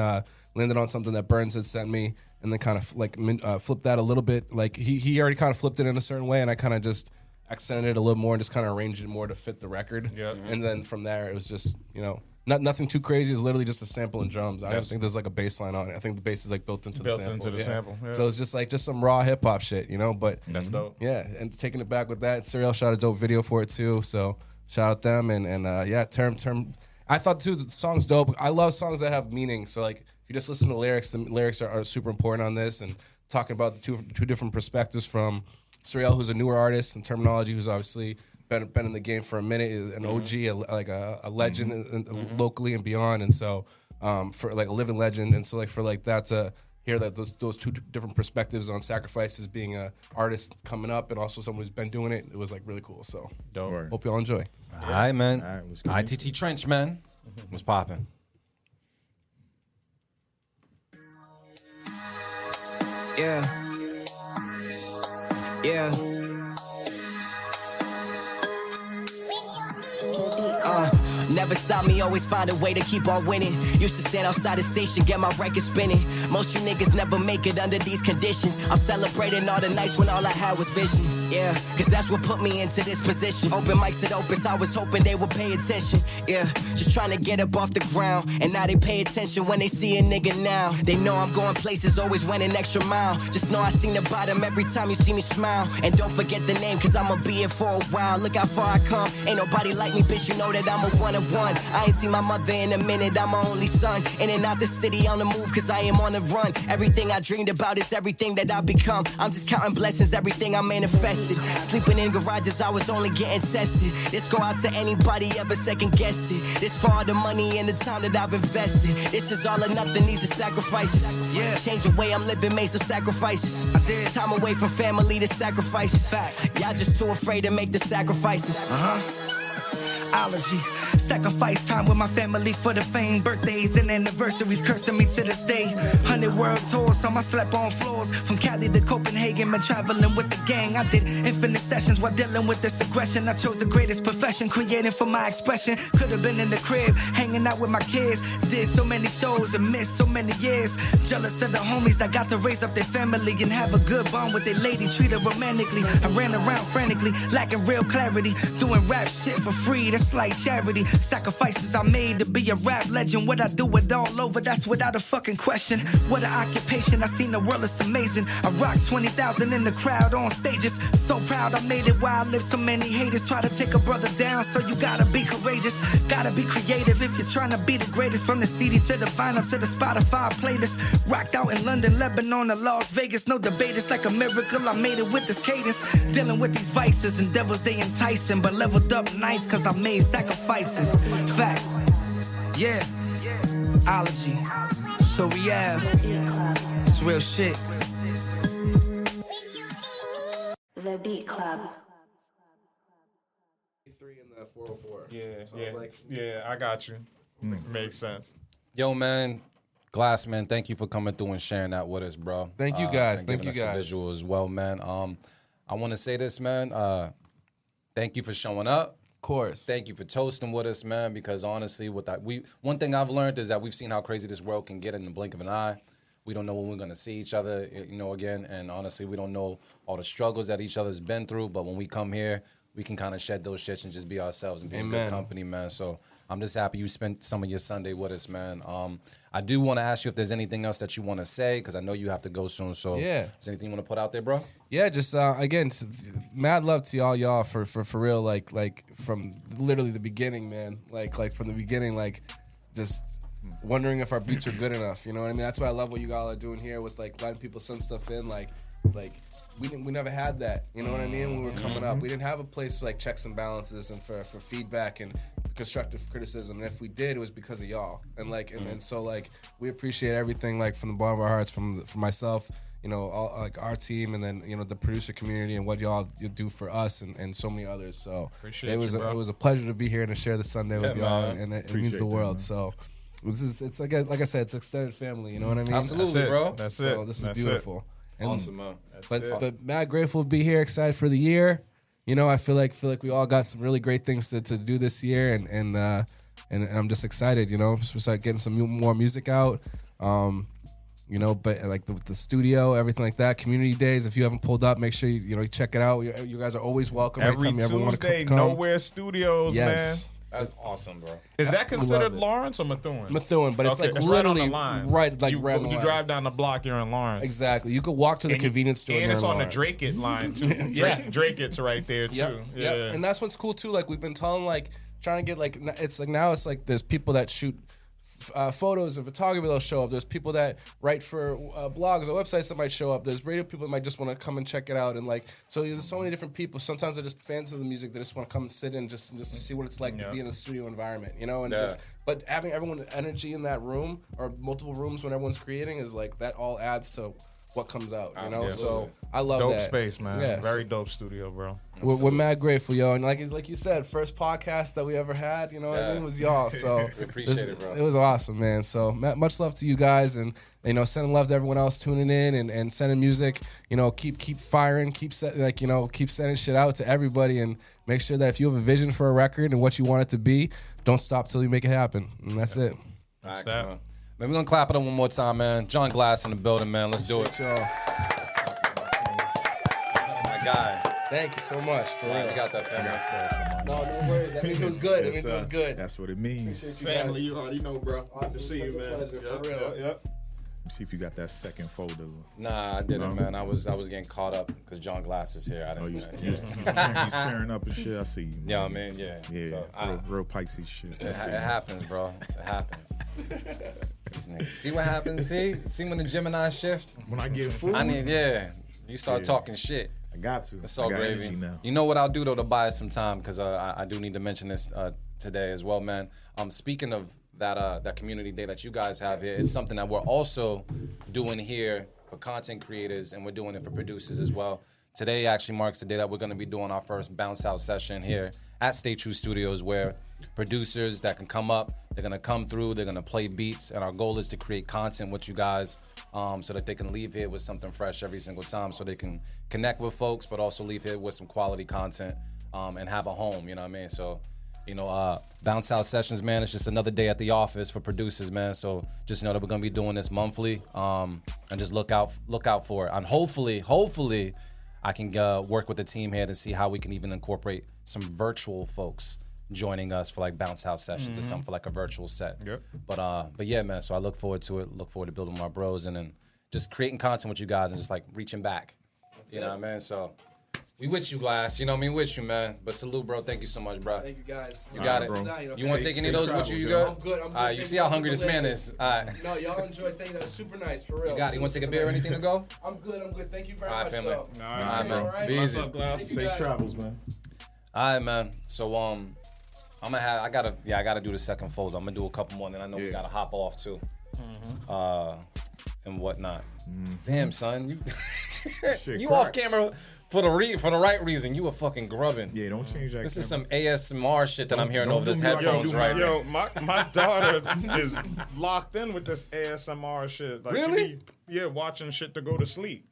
landed on something that Burns had sent me, and then kind of like flipped that a little bit. Like he already kind of flipped it in a certain way, and I kind of just accented it a little more and just kind of arranged it more to fit the record. Yeah. And then from there, it was just, you know, nothing too crazy. It's literally just a sample and drums. I don't think there's like a bass line on it. I think the bass is like built into the sample. Yeah. So it's just some raw hip hop shit, you know? But that's dope. Yeah, and taking it back with that, Suriel shot a dope video for it too. So shout out them and yeah, Term. I thought too the song's dope. I love songs that have meaning. So like if you just listen to the lyrics are super important on this, and talking about the two different perspectives from Suriel, who's a newer artist, and Terminology, who's obviously been in the game for a minute, an OG, a legend locally and beyond. And so for like a living legend, and so like for like that to hear that those two different perspectives on sacrifices, being a artist coming up and also someone who's been doing it, it was like really cool. So Dope. hope y'all enjoy. All right, man. All right, what's good? ITT Trench, man. What's popping? Yeah. Yeah. Never stop me, always find a way to keep on winning. Used to stand outside the station, get my record spinning. Most you niggas never make it under these conditions. I'm celebrating all the nights when all I had was vision. Yeah, cause that's what put me into this position. Open mics at Opus, I was hoping they would pay attention. Yeah, just trying to get up off the ground. And now they pay attention when they see a nigga now. They know I'm going places, always went an extra mile. Just know I sing the bottom every time you see me smile. And don't forget the name, cause I'ma be here for a while. Look how far I come, ain't nobody like me, bitch, you know that I'm a one-of-one. I ain't seen my mother in a minute, I'm my only son. In and out the city on the move, cause I am on the run. Everything I dreamed about is everything that I become. I'm just counting blessings, everything I manifested. Sleeping in garages, I was only getting tested. This go out to anybody ever second guess it. This for all the money and the time that I've invested. This is all or nothing, these are sacrifices. Yeah, change the way I'm living, made some sacrifices. I did. Time away from family, the sacrifices. Fact. Y'all just too afraid to make the sacrifices. Allergy. Sacrifice time with my family for the fame. Birthdays and anniversaries cursing me to this day. 100 world tours, so I slept on floors. From Cali to Copenhagen, been traveling with the gang. I did infinite sessions while dealing with this aggression. I chose the greatest profession, creating for my expression. Could have been in the crib, hanging out with my kids. Did so many shows and missed so many years. Jealous of the homies that got to raise up their family and have a good bond with their lady, treat her romantically. I ran around frantically, lacking real clarity. Doing rap shit for free, that's like charity. Sacrifices I made to be a rap legend. What I do it all over, that's without a fucking question. What an occupation, I seen the world, it's amazing. I rocked 20,000 in the crowd on stages. So proud I made it while I lived. So many haters try to take a brother down, so you gotta be courageous. Gotta be creative if you're trying to be the greatest. From the CD to the vinyl to the Spotify playlist. Rocked out in London, Lebanon, to Las Vegas. No debate, it's like a miracle I made it with this cadence. Dealing with these vices and devils, they enticing. But leveled up nice cause I made sacrifices. Facts. Yeah. Ology. So real. It's real shit. The Beat Club. 3 in the 404. Yeah, So yeah, it's like, yeah. I got you. Makes sense. Yo, man. Glass, man, thank you for coming through and sharing that with us, bro. Thank you guys. And Thank giving you us guys. the visual as well, man. I want to say this, man. Thank you for showing up. Of course. Thank you for toasting with us, man. Because honestly, one thing I've learned is that we've seen how crazy this world can get in the blink of an eye. We don't know when we're gonna see each other, again. And honestly, we don't know all the struggles that each other's been through. But when we come here, we can kind of shed those shits and just be ourselves and be in good company, man. So I'm just happy you spent some of your Sunday with us, man. I do want to ask you if there's anything else that you want to say, because I know you have to go soon. So yeah, is there anything you want to put out there, bro? Yeah, just again, mad love to y'all for real, like from literally the beginning, man. Like from the beginning, like just wondering if our beats are good enough. You know what I mean? That's why I love what you all are doing here with like letting people send stuff in, like. We never had that, you know what I mean? When we were coming up, we didn't have a place for like checks and balances and for feedback and constructive criticism. And if we did, it was because of y'all. And like, and so like, we appreciate everything like from the bottom of our hearts, from myself, all like our team, and then the producer community and what y'all do for us and so many others. So appreciate it was a pleasure to be here and to share this Sunday with y'all, and it means the world. So. It's like I said, it's extended family. You know what I mean? Absolutely, bro. This is beautiful. Awesome, man. But mad grateful to be here, excited for the year. I feel like we all got some really great things to do this year, and I'm just excited. So start getting some more music out. But like the studio, everything like that. Community days. If you haven't pulled up, make sure you check it out. You guys are always welcome. Every Anytime you ever want to Tuesday, come. KnowWhereStudios, man. That's awesome, bro. Is that considered Lawrence or Methuen? Methuen, but it's like it's literally right on the line. right on the you line. drive down the block, you're in Lawrence. Exactly. You could walk to the convenience store. And it's on Lawrence. the Drake-It line too. Drake-It's right there too. Yep. Yeah. Yep. And that's what's cool too. Like we've been telling, like trying to get like it's like now it's like there's people that shoot photos and photography that'll show up. There's people that write for blogs or websites that might show up. There's radio people that might just want to come and check it out. And like, so there's so many different people. Sometimes they're just fans of the music. They just want to come and sit in just to see what it's like to be in the studio environment, you know? And but having everyone's energy in that room or multiple rooms when everyone's creating is like, that all adds to what comes out, you know? So I love dope that. Space, man. Yeah, Very dope studio, bro. We're mad grateful, yo. And like you said, first podcast that we ever had, you know what I mean, was y'all. So we appreciate it, bro. It was awesome, man. So much love to you guys, and you know, sending love to everyone else tuning in and sending music. You know, keep firing, keep sending shit out to everybody, and make sure that if you have a vision for a record and what you want it to be, don't stop till you make it happen. And that's it. That's that. Man, we're gonna clap it up one more time, man. Jon Glass in the building, man. Let's do it. Y'all. My guy. Thank you so much. For real. You got that family. No worries. That means it was good. That means it was good. That's what it means. Family, you already know, bro. Good to see you, man. For real. Yep. See if you got that second folder. Nah, I didn't, man. I was getting caught up because Jon Glass is here. I didn't. He's tearing up and shit. I see you, man. Yeah, I mean, yeah. So, real Pisces shit. It happens, bro. It happens. This nigga. See what happens? See when the Gemini shift? When I get food? You start talking shit. I got to. It's all gravy. Now. You know what I'll do, though, to buy us some time, because I do need to mention this today as well, man. Speaking of that community day that you guys have here, it's something that we're also doing here for content creators, and we're doing it for producers as well. Today actually marks the day that we're going to be doing our first bounce house session here at Stew Studios, where producers that can come up, they're going to come through, they're going to play beats, and our goal is to create content with you guys so that they can leave here with something fresh every single time, so they can connect with folks, but also leave here with some quality content and have a home, you know what I mean? So, you know, bounce house sessions, man, it's just another day at the office for producers, man. So just know that we're going to be doing this monthly, and just look out for it. And hopefully, I can work with the team here to see how we can even incorporate some virtual folks joining us for like bounce house sessions or something for like a virtual set. Yep. But yeah, man. So I look forward to it. Look forward to building with my bros and then just creating content with you guys and just like reaching back. You know what I mean? So we with you, Glass. You know what I mean? With you, man. But salute, bro. Thank you so much, bro. Thank you, guys. You got it. Bro. You want to take any of those with you? You good? I'm good. All right. You see how hungry this man is. All right. No, y'all enjoy. Thank you. That's super nice, for real. You got it. You want to take a beer or anything to go? I'm good. Thank you very much, family. All right, man. Be easy. Safe travels, man. All right, man. So I gotta do the second folder. I'm gonna do a couple more, and then I know we gotta hop off too, and whatnot. Damn, son, you off camera for the right reason. You were fucking grubbing. Yeah, don't change that. This is some ASMR shit that I'm hearing over this headphones right now. Yo, my daughter is locked in with this ASMR shit. Like, really? Watching shit to go to sleep.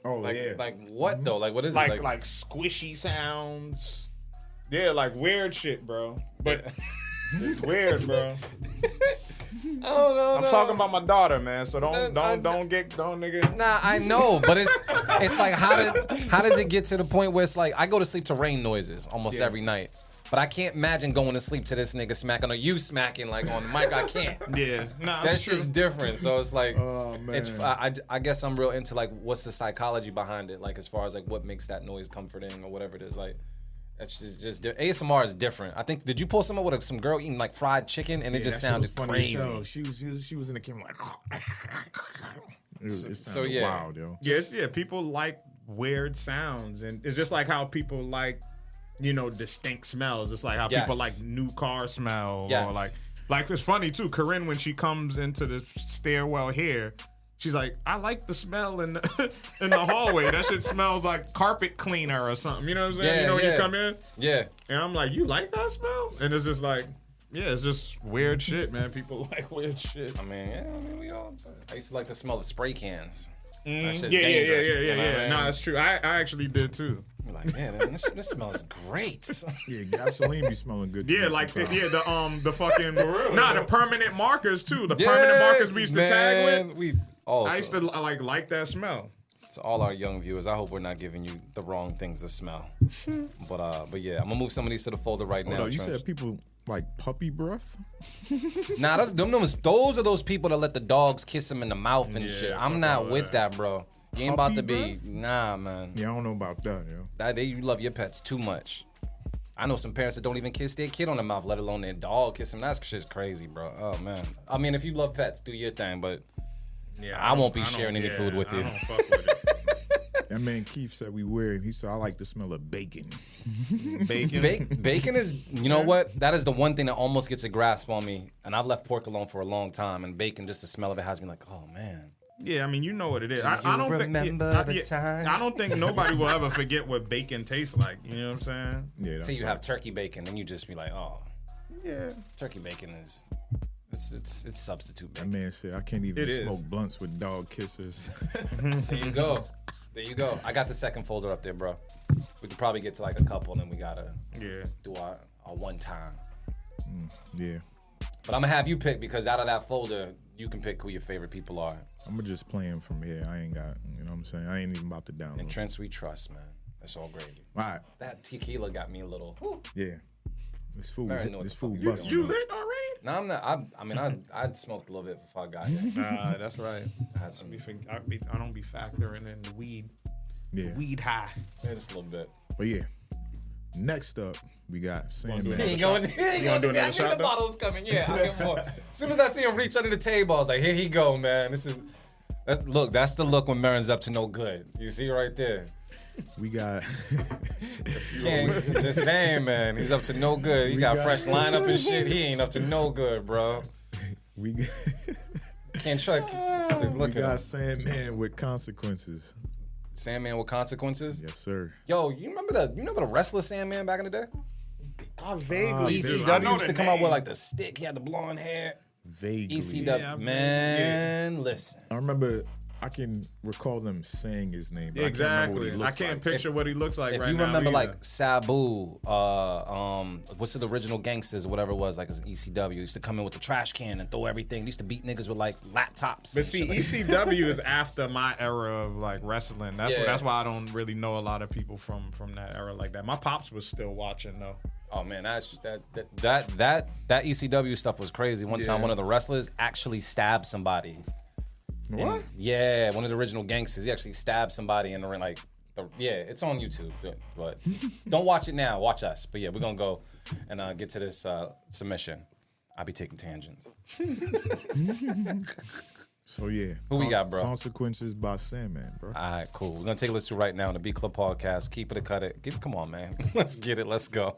Oh, like what though? Like what is it? Like Squishy sounds. Yeah, like weird shit, bro. But it's weird, bro. I'm talking about my daughter, man. So don't nigga. Nah, I know, but it's like how does it get to the point where it's like I go to sleep to rain noises almost every night. But I can't imagine going to sleep to this nigga smacking or you smacking like on the mic. I can't. Yeah, nah, that's just different. So it's like, it's I guess I'm real into like what's the psychology behind it, like as far as like what makes that noise comforting or whatever it is. Like, it's just ASMR is different. I think did you pull someone with some girl eating like fried chicken and it just sounded crazy. She was in the camera like. It so wild, yo. Yeah, people like weird sounds, and it's just like how people like. Distinct smells. It's like how people like new car smell, or like it's funny too. Corinne, when she comes into the stairwell here, she's like, I like the smell in the in the hallway. That shit smells like carpet cleaner or something. You know what I'm saying? When you come in, and I'm like, you like that smell? And it's just like, it's just weird shit, man. People like weird shit. I mean, we all. I used to like the smell of spray cans. That shit's yeah. dangerous. No, that's true. I actually did too. Like, man, this smells great. Yeah, gasoline be smelling good. Yeah, like the fucking the permanent markers too. The permanent markers we used to tag with. I used to like that smell. To all our young viewers, I hope we're not giving you the wrong things to smell. But yeah, I'm gonna move some of these to the folder right now. You said people like puppy breath? Nah, those are those people that let the dogs kiss them in the mouth and shit. I'm not with that, bro. You ain't about to be, nah, man. Yeah, I don't know about that, yo. You love your pets too much. I know some parents that don't even kiss their kid on the mouth, let alone their dog kiss him. That shit's crazy, bro. Oh, man. I mean, if you love pets, do your thing, but I won't be sharing any food with you. I don't fuck with it. That man Keith said we weird. He said, I like the smell of bacon. Bacon is, you know what? That is the one thing that almost gets a grasp on me. And I've left pork alone for a long time. And bacon, just the smell of it has me like, oh, man. Yeah, I mean, you know what it is. I don't think nobody will ever forget what bacon tastes like. You know what I'm saying? Yeah. Until you have turkey bacon, then you just be like, oh. Yeah. Turkey bacon is... It's substitute That bacon. man said, I can't even smoke blunts with dog kissers. There you go. There you go. I got the second folder up there, bro. We could probably get to like a couple, and then we gotta do our one time. Yeah. But I'm gonna have you pick because out of that folder, you can pick who your favorite people are. I'm gonna just play him from here. I ain't got, you know what I'm saying? I ain't even about to download. And Trent Sweet Trust, man. That's all great. All right. That tequila got me a little. Yeah. This food busting. You lit already? No, I'm not. I smoked a little bit before I got here. Nah, that's right. I had some. I don't be factoring in the weed. Yeah. Weed high. Yeah, just a little bit. But yeah. Next up, we got Sandman. He ain't going. He ain't going to do that. I knew the bottle's coming. Yeah, I'll get more. As soon as I see him reach under the table, I was like, here he go, man. Look, that's the look when Marin's up to no good. You see right there. We got. Just saying, man. He's up to no good. He got fresh lineup and shit. He ain't up to no good, bro. Can't try. We got Sandman with consequences. Sandman with consequences? Yes, sir. Yo, you remember the wrestler Sandman back in the day? I vaguely ECW used to come out with like the stick. He had the blonde hair. Vaguely. ECW. Man, listen. I remember. I can recall them saying his name. But Exactly. I can't picture what he looks like right now. If you remember like Sabu, what's the original Gangsters or whatever it was, like as an ECW, used to come in with the trash can and throw everything. They used to beat niggas with like laptops. But see, ECW is after my era of like wrestling. That's why I don't really know a lot of people from that era like that. My pops was still watching though. Oh man, that ECW stuff was crazy. One time, one of the wrestlers actually stabbed somebody. What? Yeah, one of the original Gangsters. He actually stabbed somebody in the ring. It's on YouTube. But don't watch it now. Watch us. But yeah, we're gonna go and get to this submission. I'll be taking tangents. So yeah, who we got, bro? Consequences by Sandman, bro. All right, cool. We're gonna take a listen right now on the Beat Club Podcast. Keep it or cut it. Come on, man. Let's get it. Let's go.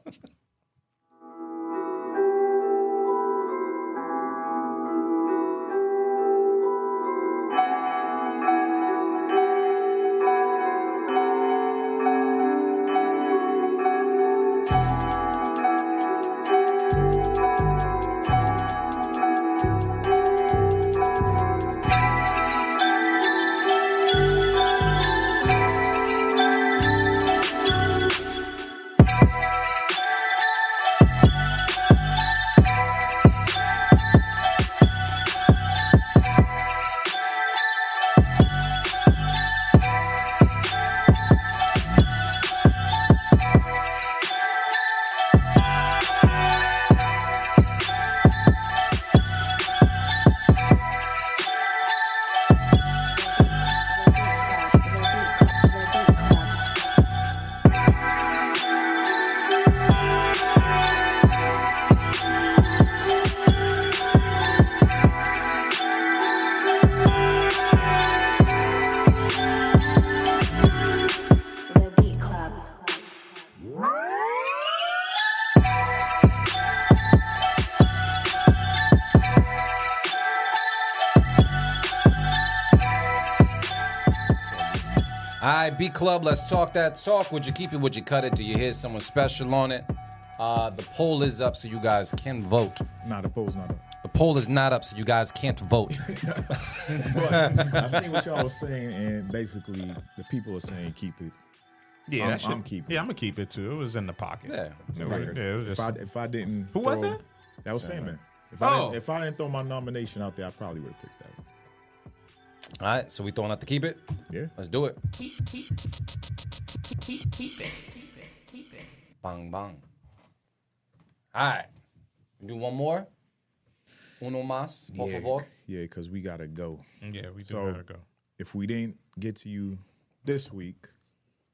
All right, Beat Club, let's talk that talk. Would you keep it? Would you cut it? Do you hear someone special on it? The poll is up so you guys can vote. Nah, the poll's not up. The poll is not up so you guys can't vote. I seen what y'all was saying, and basically the people are saying keep it. Yeah, I'm keeping. Yeah, I'm gonna keep it too. It was in the pocket. Yeah, it's a No, record. Yeah, it was just, if I didn't, who was that? That was Sandman. If I didn't throw my nomination out there, I probably would have picked that one. All right, so we throwing out the keep it? Yeah. Let's do it. Keep it. Bang, bang. All right. Do one more? Uno más, por favor. Yeah, because we got to go. Yeah, we do So, gotta go. If we didn't get to you this week,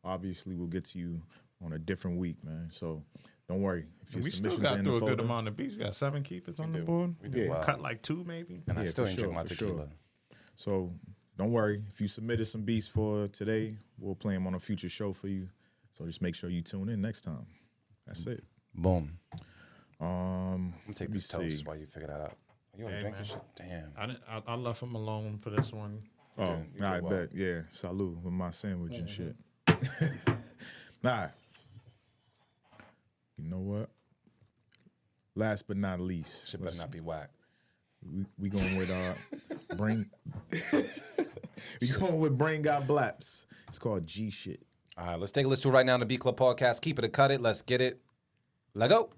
obviously we'll get to you on a different week, man. So don't worry. If your We still submissions got are in the through a good folder- amount of beats. We got 7 keepers on the board. We did Yeah. well. Cut like 2 maybe. And I Yeah, still for ain't drink sure, my for tequila. sure. So don't worry. If you submitted some beats for today, we'll play them on a future show for you. So just make sure you tune in next time. That's it. Boom. I'm I'm gonna take this toast while you figure that out. You want to drink man. this shit? Damn. I left him alone for this one. Oh, you I did well. bet. Yeah. Salute with my sandwich and shit. Nah. You know what? Last but not least, Shit better not be whack. we going with Brain. We going with Brain Got Blaps. It's called G Shit. All right, let's take a listen to it right now on the Beat Club Podcast. Keep it or cut it. Let's get it. Let go.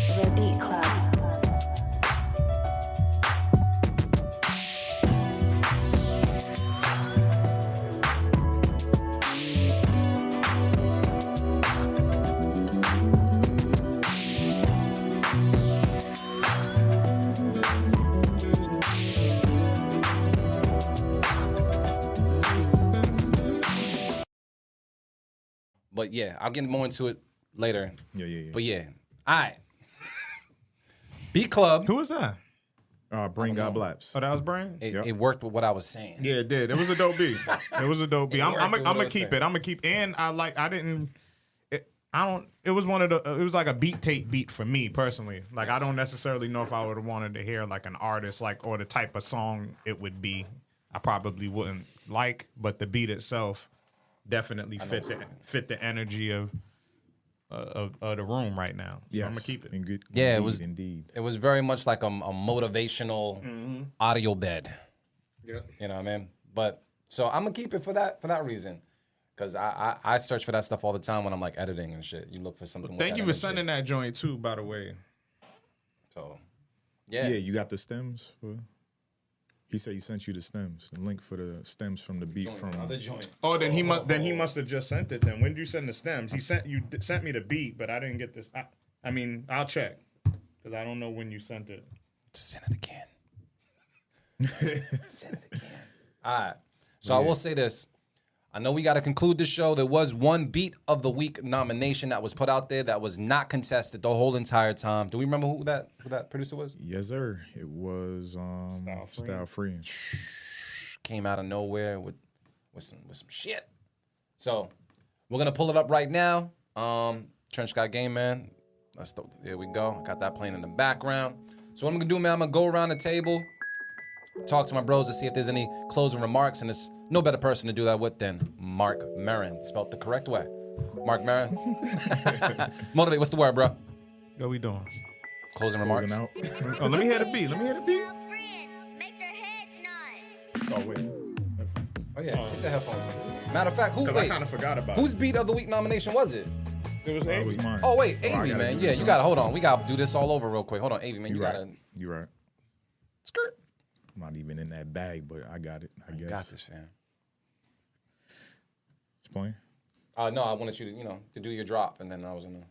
The Beat Club. But yeah, I'll get more into it later. Yeah. But yeah. All right. Beat Club. Who was that? Brain Got Blaps. Oh, that was Brain? It worked with what I was saying. Yeah, it did. It was a dope beat. It was a dope beat. I'm worked with what I gonna was keep saying. it. I'm gonna keep. And it was one of the. It was like a beat tape beat for me personally. Like I don't necessarily know if I would have wanted to hear like an artist like or the type of song it would be. I probably wouldn't like, but the beat itself definitely fit the energy of the room right now. So I'm gonna keep it. Yeah, it was indeed. It was very much like a motivational audio bed. Yeah. You know what I mean? But so I'm gonna keep it for that reason. Cause I search for that stuff all the time when I'm like editing and shit. You look for something. with Thank that you for energy. sending that joint too, by the way. So Yeah, you got the stems for. He said he sent you the stems, the link for the stems from the beat from. Oh, then he must have just sent it. Then when did you send the stems? He sent me the beat, but I didn't get this. I mean, I'll check because I don't know when you sent it. Send it again. Send it again. All right. So I will say this. I know we got to conclude the show. There was one Beat of the Week nomination that was put out there that was not contested the whole entire time. Do we remember who that producer was? Yes, sir. It was Style Free. Came out of nowhere with some shit. So we're gonna pull it up right now. Trench Got Game, man. There we go. Got that playing in the background. So what I'm gonna do, man, I'm gonna go around the table, talk to my bros to see if there's any closing remarks, and it's no better person to do that with than Mark Maron, spelled the correct way. Mark Maron. Motivate, what's the word, bro? What we doing? Closing remarks. Out. Oh, let me hear the beat. Make their heads nod. Oh wait. Oh yeah, take the headphones off. Matter of fact, I kind of forgot about whose Beat of the Week nomination was it? it. It was It was Amy. mine. Oh wait, I Avy, gotta man. do Yeah, this you one. gotta hold on. We gotta do this all over real quick. Hold on, Avy, man. You right. gotta You right. skirt. I'm not even in that bag, but I got it. I guess. Got this, fam. It's playing. No, I wanted you to do your drop, and then I was gonna.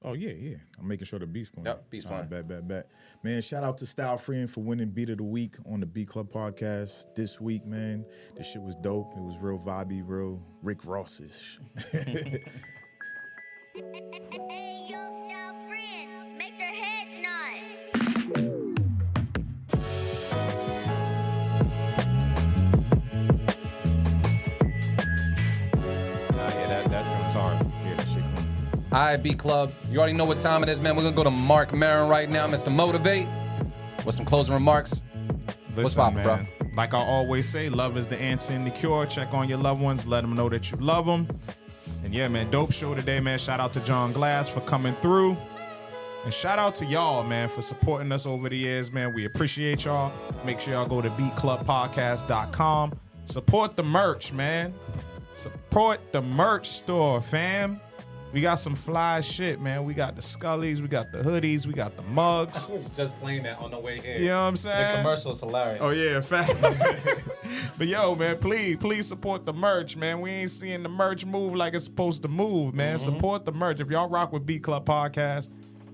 Oh yeah. I'm making sure the beat's playing. Yep, beat's playing. All right, bet. Man, shout out to Style Free for winning Beat of the Week on the Beat Club podcast this week, man. This shit was dope. It was real vibey, real Rick Ross-ish. Hey, yo, style friend. Make their heads nod. Yeah, that comes hard. Yeah, that shit clean. All right, Beat Club. You already know what time it is, man. We're going to go to Mark Maron right now, Mr. Motivate, with some closing remarks. What's poppin', bro? Like I always say, love is the answer and the cure. Check on your loved ones. Let them know that you love them. And yeah, man, dope show today, man. Shout out to Jon Glass for coming through. And shout out to y'all, man, for supporting us over the years, man. We appreciate y'all. Make sure y'all go to beatclubpodcast.com. Support the merch, man. Support the merch store, fam. We got some fly shit, man. We got the Scullies, we got the hoodies, we got the mugs. I was just playing that on the way here. You know what I'm saying? The commercial's hilarious. Oh, yeah, fact. But yo, man, please support the merch, man. We ain't seeing the merch move like it's supposed to move, man. Support the merch. If y'all rock with Beat Club Podcast,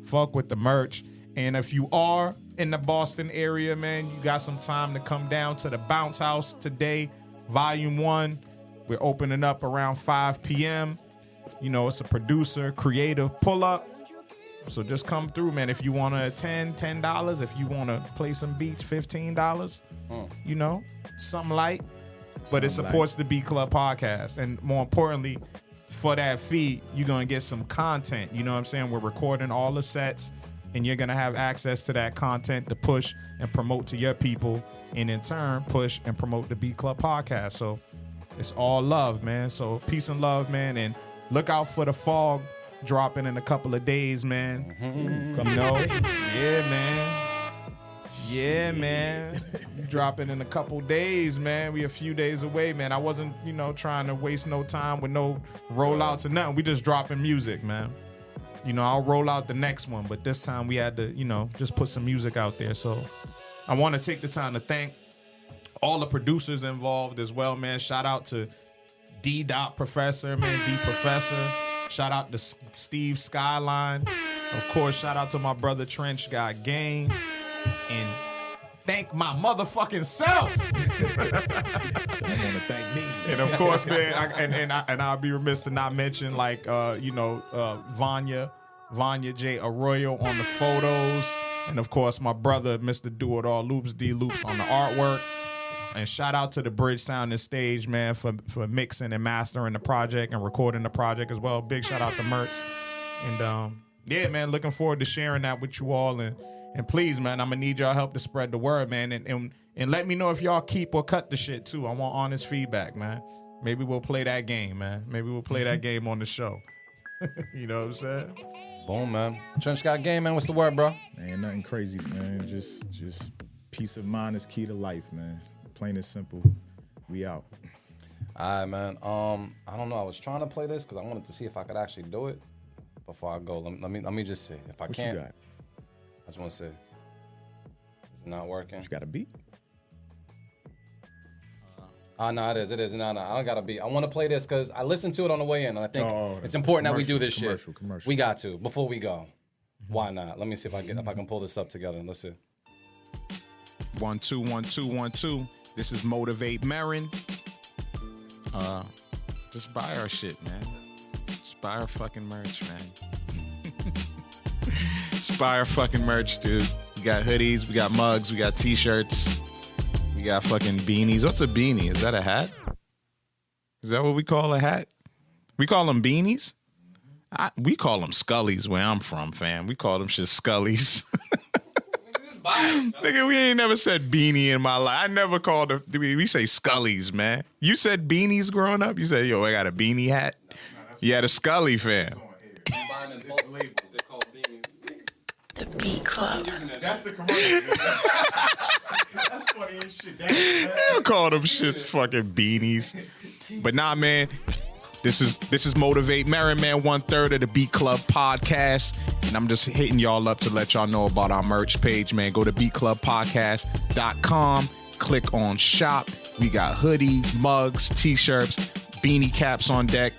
fuck with the merch. And if you are in the Boston area, man, you got some time to come down to the Bounce House today, Volume 1. We're opening up around 5 p.m. You know, it's a producer, creative pull-up. So just come through, man. If you want to attend, $10. If you want to play some beats, $15. You know, something light. But it supports the Beat Club Podcast. And more importantly, for that fee, you're going to get some content. You know what I'm saying? We're recording all the sets, and you're going to have access to that content to push and promote to your people, and in turn, push and promote the Beat Club Podcast. So it's all love, man. So peace and love, man. And look out for the fog dropping in a couple of days, man. You know? Yeah, man. Yeah, man. Dropping in a couple days, man. We a few days away, man. I wasn't, you know, trying to waste no time with no rollouts or nothing. We just dropping music, man. You know, I'll roll out the next one, but this time we had to, you know, just put some music out there. So I want to take the time to thank all the producers involved as well, man. Shout out to D. Professor, man, D Professor. Shout out to Steve Skyline. Of course, shout out to my brother Trench Got Game. And thank my motherfucking self. I want to thank me. And of course, man, I'll be remiss to not mention, like, Vanya J. Arroyo on the photos. And of course, my brother, Mr. Do It All Loops, D Loops on the artwork. And shout out to the Bridge Sound and Stage, man, for mixing and mastering the project and recording the project as well. Big shout out to Mertz. And yeah, man, looking forward to sharing that with you all. And please, man, I'm gonna need y'all help to spread the word, man. And let me know if y'all keep or cut the shit too. I want honest feedback, man. Maybe we'll play that game, man. Maybe we'll play that game on the show. You know what I'm saying? Boom, man. Trench Got Game, man. What's the word, bro? Man, nothing crazy, man. Just peace of mind is key to life, man. Plain and simple. We out. All right, man. I don't know. I was trying to play this because I wanted to see if I could actually do it before I go. Let me just see. If I What can't, you got? I just want to see. Is it not working? You got a beat? No, it is. No, I don't got a beat. I want to play this because I listened to it on the way in, and I think it's important that we do this shit. Commercial. We got to before we go. Why not? Let me see if I can pull this up together. Let's see. 1 2 1 2 1 2. This is Motivate Marin. Just buy our shit, man. Just buy our fucking merch, man. Just buy our fucking merch, dude. We got hoodies, we got mugs, we got t-shirts, we got fucking beanies. What's a beanie? Is that a hat? Is that what we call a hat? We call them beanies? We call them scullies where I'm from, fam. We call them shit scullies. Nigga, we ain't never said beanie in my life. I never called it. We say scullies, man. You said beanies growing up? You said, yo, I got a beanie hat? You had a Scully, fam. The Beat Club. That's the commercial. That's funny as shit. They call them shits fucking beanies. But nah, man. This is Motivate Marin, man, 1/3 of the Beat Club Podcast. And I'm just hitting y'all up to let y'all know about our merch page, man. Go to beatclubpodcast.com. Click on shop. We got hoodies, mugs, t-shirts, beanie caps on deck.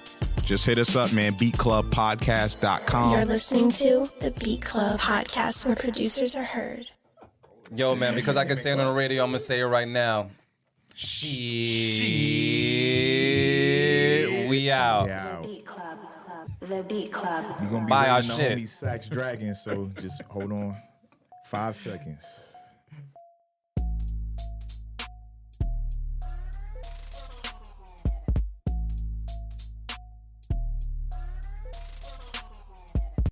Just hit us up, man. beatclubpodcast.com. You're listening to the Beat Club Podcast, where producers are heard. Yo, man, because I can say it on the radio, I'm going to say it right now. We out. The Beat Club. The Beat Club. You're going to be Buy our waiting on shit. homie Sax Dragon, so just hold on 5 seconds.